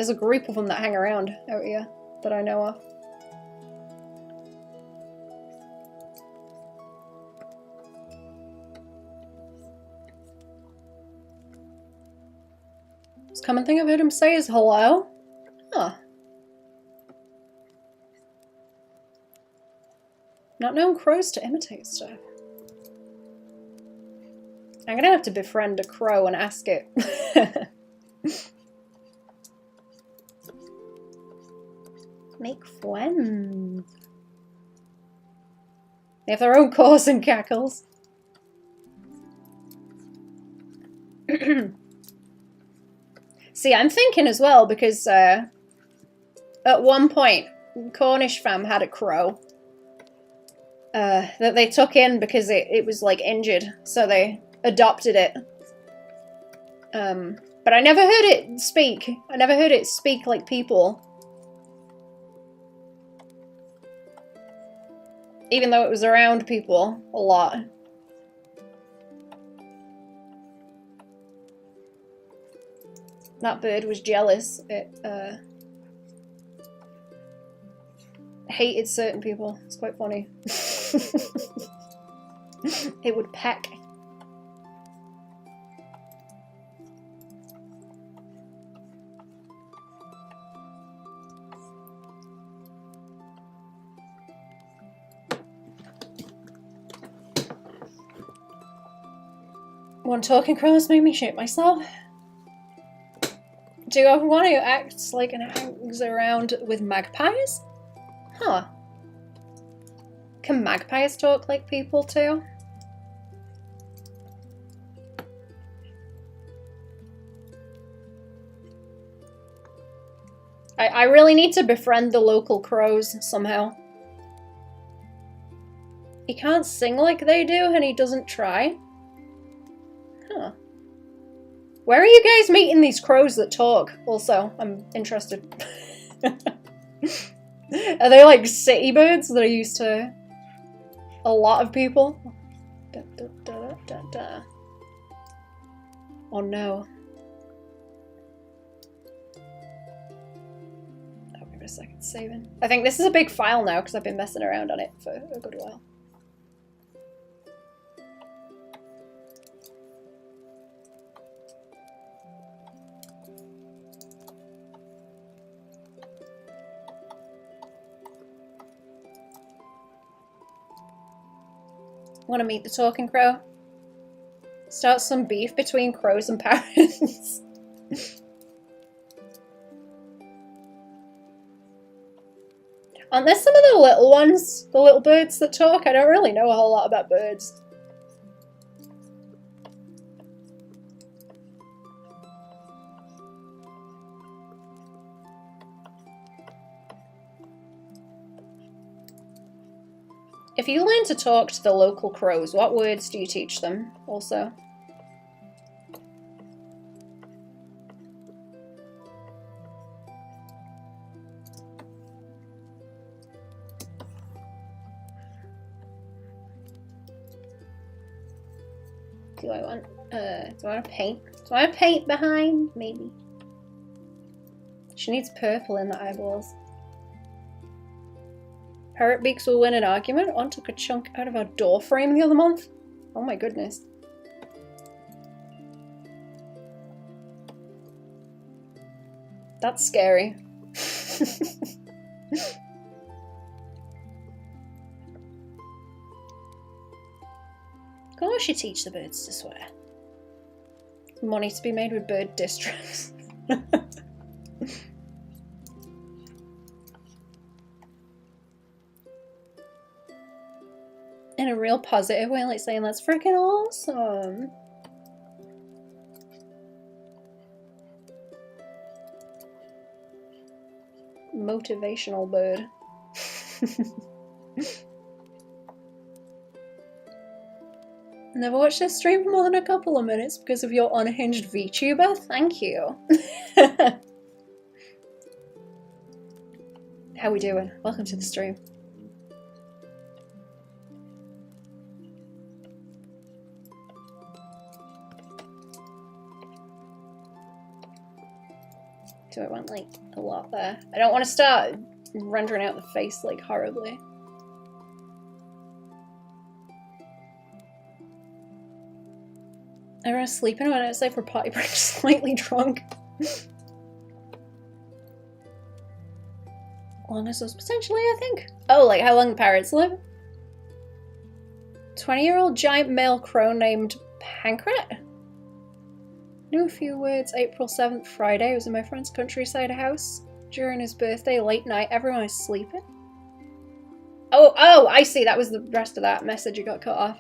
a group of them that hang around out here that I know of. Most common thing I've heard him say is hello. Huh. Not known crows to imitate stuff. I'm gonna have to befriend a crow and ask it. Make friends. They have their own caws and cackles. See, I'm thinking as well because at one point, Cornish fam had a crow that they took in because it was like injured, so they adopted it. But I never heard it speak. I never heard it speak like people. Even though it was around people a lot. That bird was jealous. It hated certain people. It's quite funny. It would peck. One talking crows made me shit myself. Do you ever want to act like an hangs around with magpies? Huh. Can magpies talk like people too? I really need to befriend the local crows somehow. He can't sing like they do and he doesn't try. Huh. Where are you guys meeting these crows that talk? Also, I'm interested. Are they like city birds that are used to a lot of people? Da, da, da, da, da. Oh no. I'll give it a second saving. I think this is a big file now because I've been messing around on it for a good while. Want to meet the talking crow? Start some beef between crows and parrots. Aren't there some of the little ones? The little birds that talk? I don't really know a whole lot about birds. If you learn to talk to the local crows, what words do you teach them also? Do I want to paint? Do I want to paint behind? Maybe. She needs purple in the eyeballs. Parrot beaks will win an argument. One took a chunk out of our door frame the other month. Oh my goodness. That's scary. Of course you teach the birds to swear. Money to be made with bird distress. In a real positive way, like saying that's freaking awesome. Motivational bird. Never watched this stream for more than a couple of minutes because of your unhinged VTuber? Thank you. How we doing? Welcome to the stream. So it went like a lot there. I don't want to start rendering out the face like horribly. Everyone's sleeping when it's like for potty break, slightly drunk. Longest was potentially, I think. Oh, like how long the parrots live? 20-year-old giant male crow named Pancrat? Knew a few words. April 7th, Friday. I was in my friend's countryside house. During his birthday, late night, everyone was sleeping. Oh, I see. That was the rest of that message. It got cut off.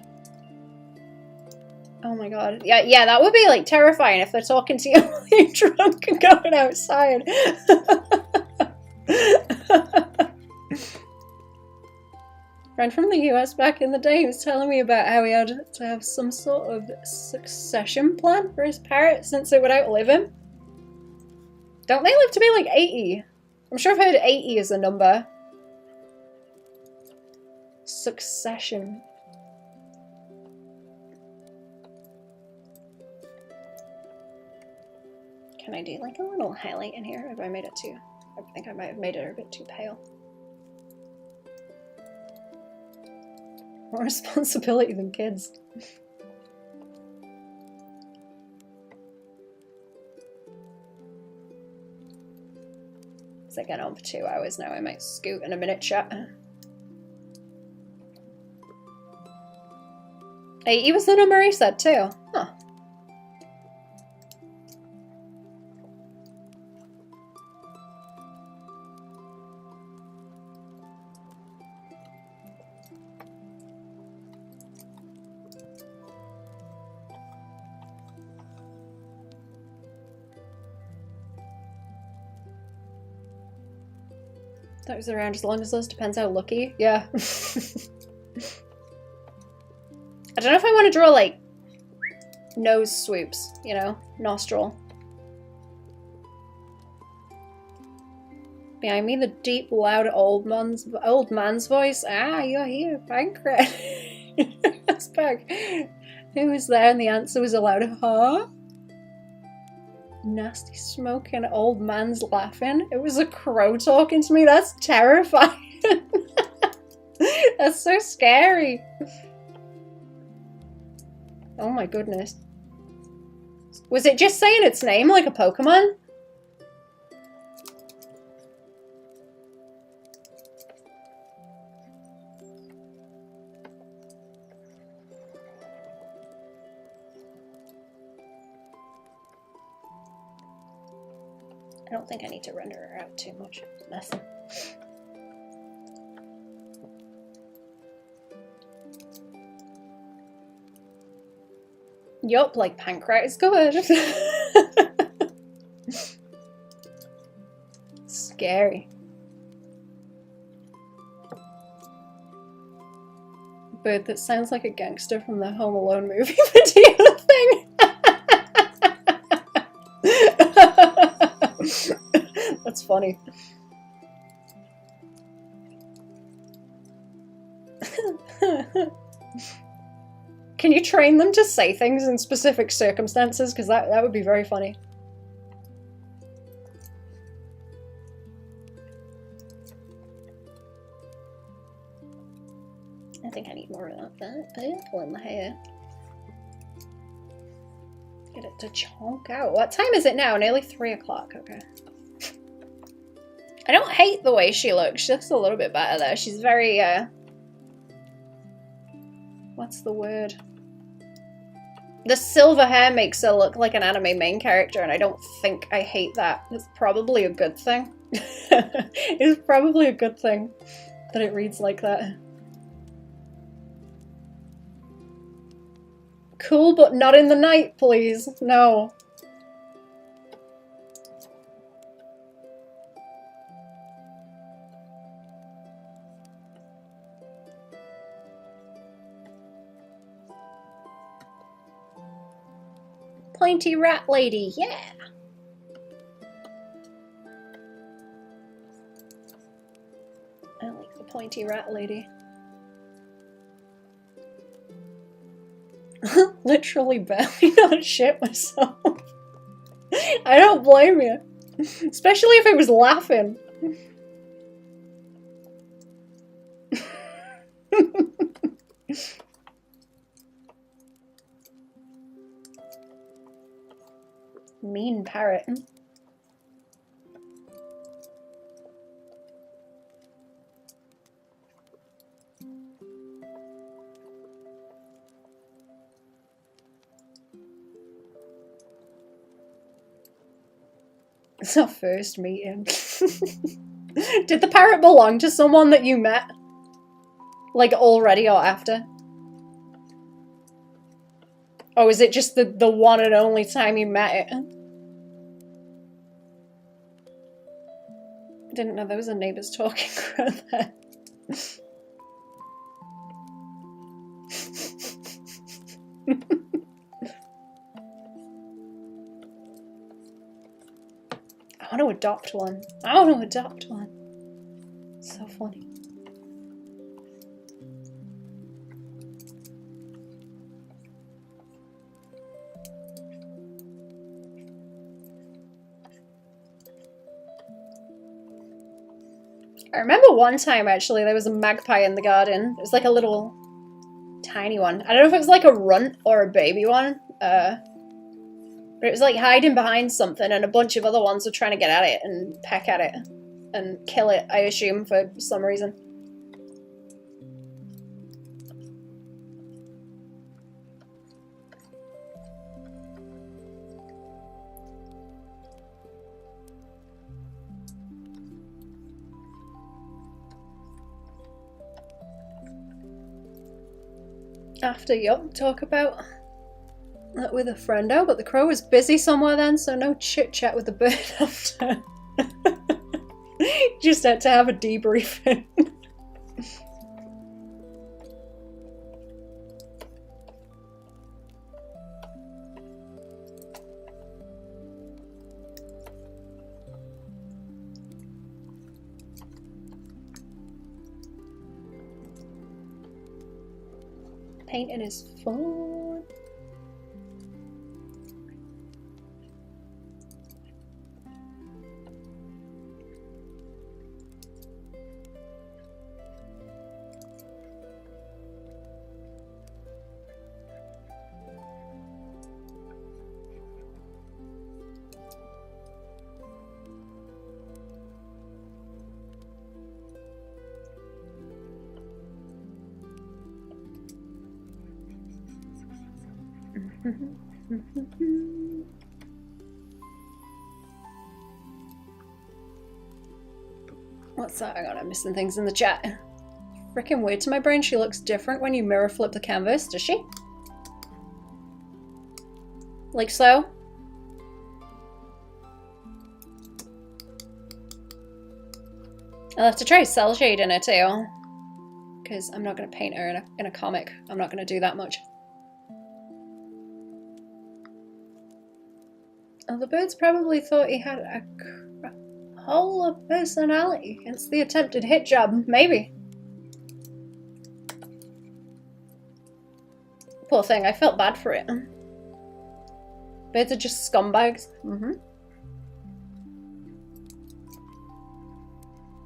Oh my god. Yeah, that would be like terrifying if they're talking to you while you're drunk and going outside. Friend from the US back in the day, he was telling me about how he had to have some sort of succession plan for his parrot since it would outlive him. Don't they live to be like 80? I'm sure I've heard 80 as a number. Succession. Can I do like a little highlight in here? Have I made it too? I think I might have made it a bit too pale. More responsibility than kids. It's like getting on for 2 hours now. I might scoot in a minute, chat. 80 was the number he said too. Huh. That was around as long as those, depends how lucky. Yeah. I don't know if I want to draw like nose swoops, you know, nostril. Behind me, the deep, loud old man's voice. Ah, you're here, Pancrat. That's back. Who was there? And the answer was a loud, huh? Nasty smoking old man's laughing. It was a crow talking to me. That's terrifying. That's so scary. Oh my goodness. Was it just saying its name like a Pokemon? I don't think I need to render her out too much. It's messy. Yup, like Pancrat is good. Scary. Bird that sounds like a gangster from the Home Alone movie video thing. That's funny. Can you train them to say things in specific circumstances? Because that would be very funny. I think I need more of that purple in the hair. Get it to chonk out. What time is it now? Nearly 3 o'clock. Okay. I don't hate the way she looks. She looks a little bit better there. She's very, what's the word? The silver hair makes her look like an anime main character, and I don't think I hate that. It's probably a good thing. It's probably a good thing that it reads like that. Cool, but not in the night, please. No. Pointy rat lady, yeah. I like the pointy rat lady. Literally barely not shit myself. I don't blame you. Especially if it was laughing. Mean parrot. It's our first meeting. Did the parrot belong to someone that you met? Like already or after? Or is it just the one and only time you met it? Didn't know there was a neighbours talking around there. I want to adopt one. I want to adopt one. So funny. I remember one time actually there was a magpie in the garden. It was like a little tiny one. I don't know if it was like a runt or a baby one. But it was like hiding behind something and a bunch of other ones were trying to get at it and peck at it and kill it, I assume, for some reason. After, yup, talk about that with a friendo, but the crow was busy somewhere then, so no chit chat with the bird after. Just had to have a debriefing. Painting is fun. What's that? Hang on, I'm missing things in the chat. Freaking weird to my brain. She looks different when you mirror flip the canvas, does she? Like so? I'll have to try cell shading her too. Because I'm not going to paint her in a comic. I'm not going to do that much. Oh, the birds probably thought he had a whole personality. It's the attempted hit job, maybe. Poor thing, I felt bad for it. Birds are just scumbags.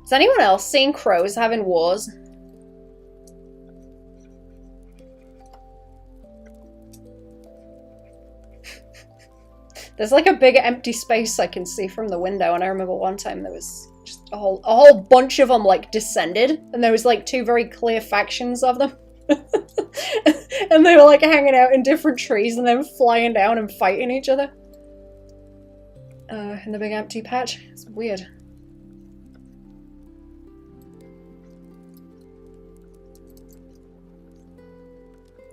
Has anyone else seen crows having wars? There's like a big empty space I can see from the window, and I remember one time there was just a whole bunch of them like descended, and there was like two very clear factions of them. And they were like hanging out in different trees and then flying down and fighting each other. In the big empty patch. It's weird.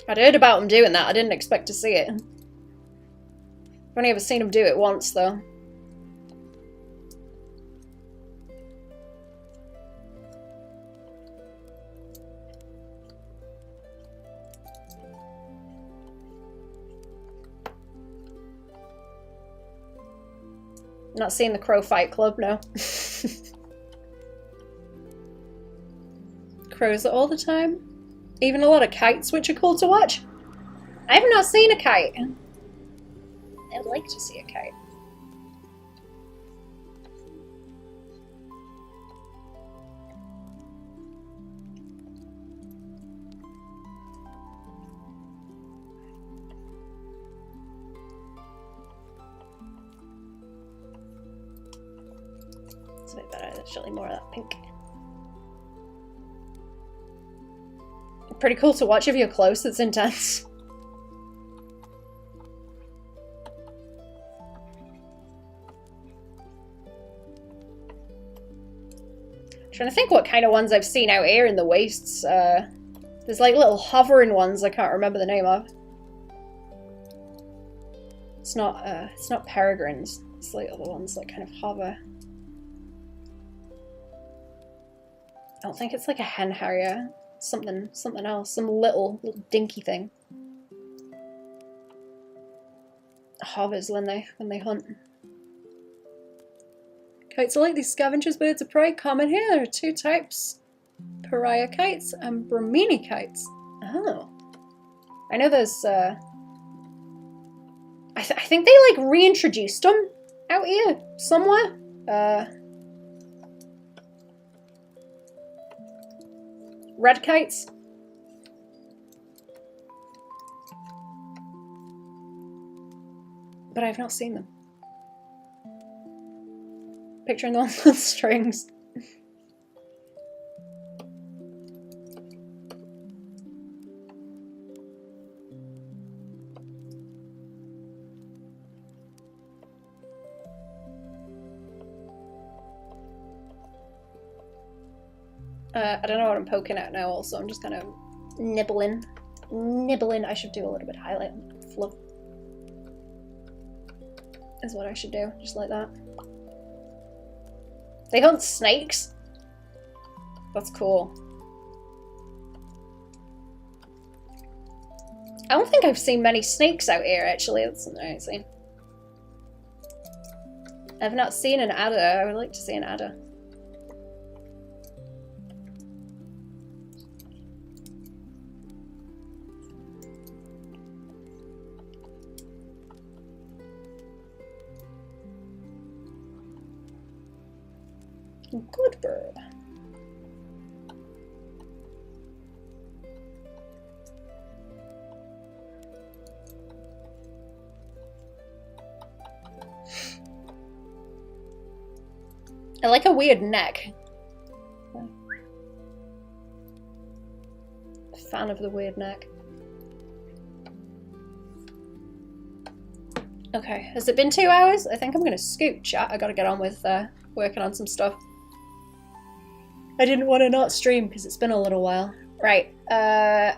I'd heard about them doing that, I didn't expect to see it. I've only ever seen him do it once, though. Not seeing the Crow Fight Club, no. Crows all the time. Even a lot of kites, which are cool to watch. I have not seen a kite. I would like to see a kite. a bit better. Actually, more of that pink. Pretty cool to watch if you're close. It's intense. Trying to think what kind of ones I've seen out here in the wastes. There's like little hovering ones I can't remember the name of. It's not peregrines. It's like other ones that kind of hover. I don't think it's like a hen harrier. Something else. Some little dinky thing. Hovers when they hunt. Kites are like these scavengers, birds of prey. Common here. There are two types: pariah kites and Brahmini kites. Oh, I know there's. I think they like reintroduced them out here somewhere. Red kites. But I've not seen them. Picturing the ones with strings. I don't know what I'm poking at now also. I'm just kind of nibbling. I should do a little bit of highlight and fluff. Is what I should do. Just like that. They hunt snakes? That's cool. I don't think I've seen many snakes out here actually. That's something I haven't seen. I've not seen an adder. I would like to see an adder. Good bird. I like a weird neck. Fan of the weird neck. Okay, has it been 2 hours? I think I'm gonna scoot, chat. I gotta get on with working on some stuff. I didn't want to not stream because it's been a little while. Right, I'm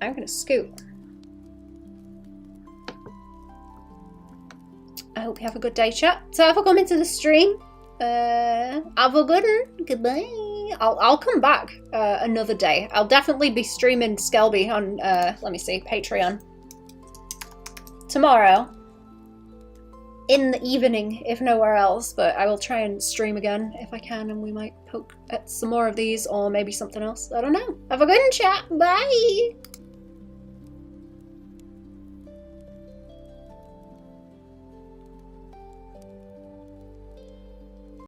gonna scoot. I hope you have a good day, chat. So if I come into the stream, have a good one. Goodbye. I'll come back another day. I'll definitely be streaming Skelby on let me see, Patreon tomorrow. In the evening, if nowhere else, but I will try and stream again if I can, and we might poke at some more of these, or maybe something else. I don't know. Have a good one, chat. Bye!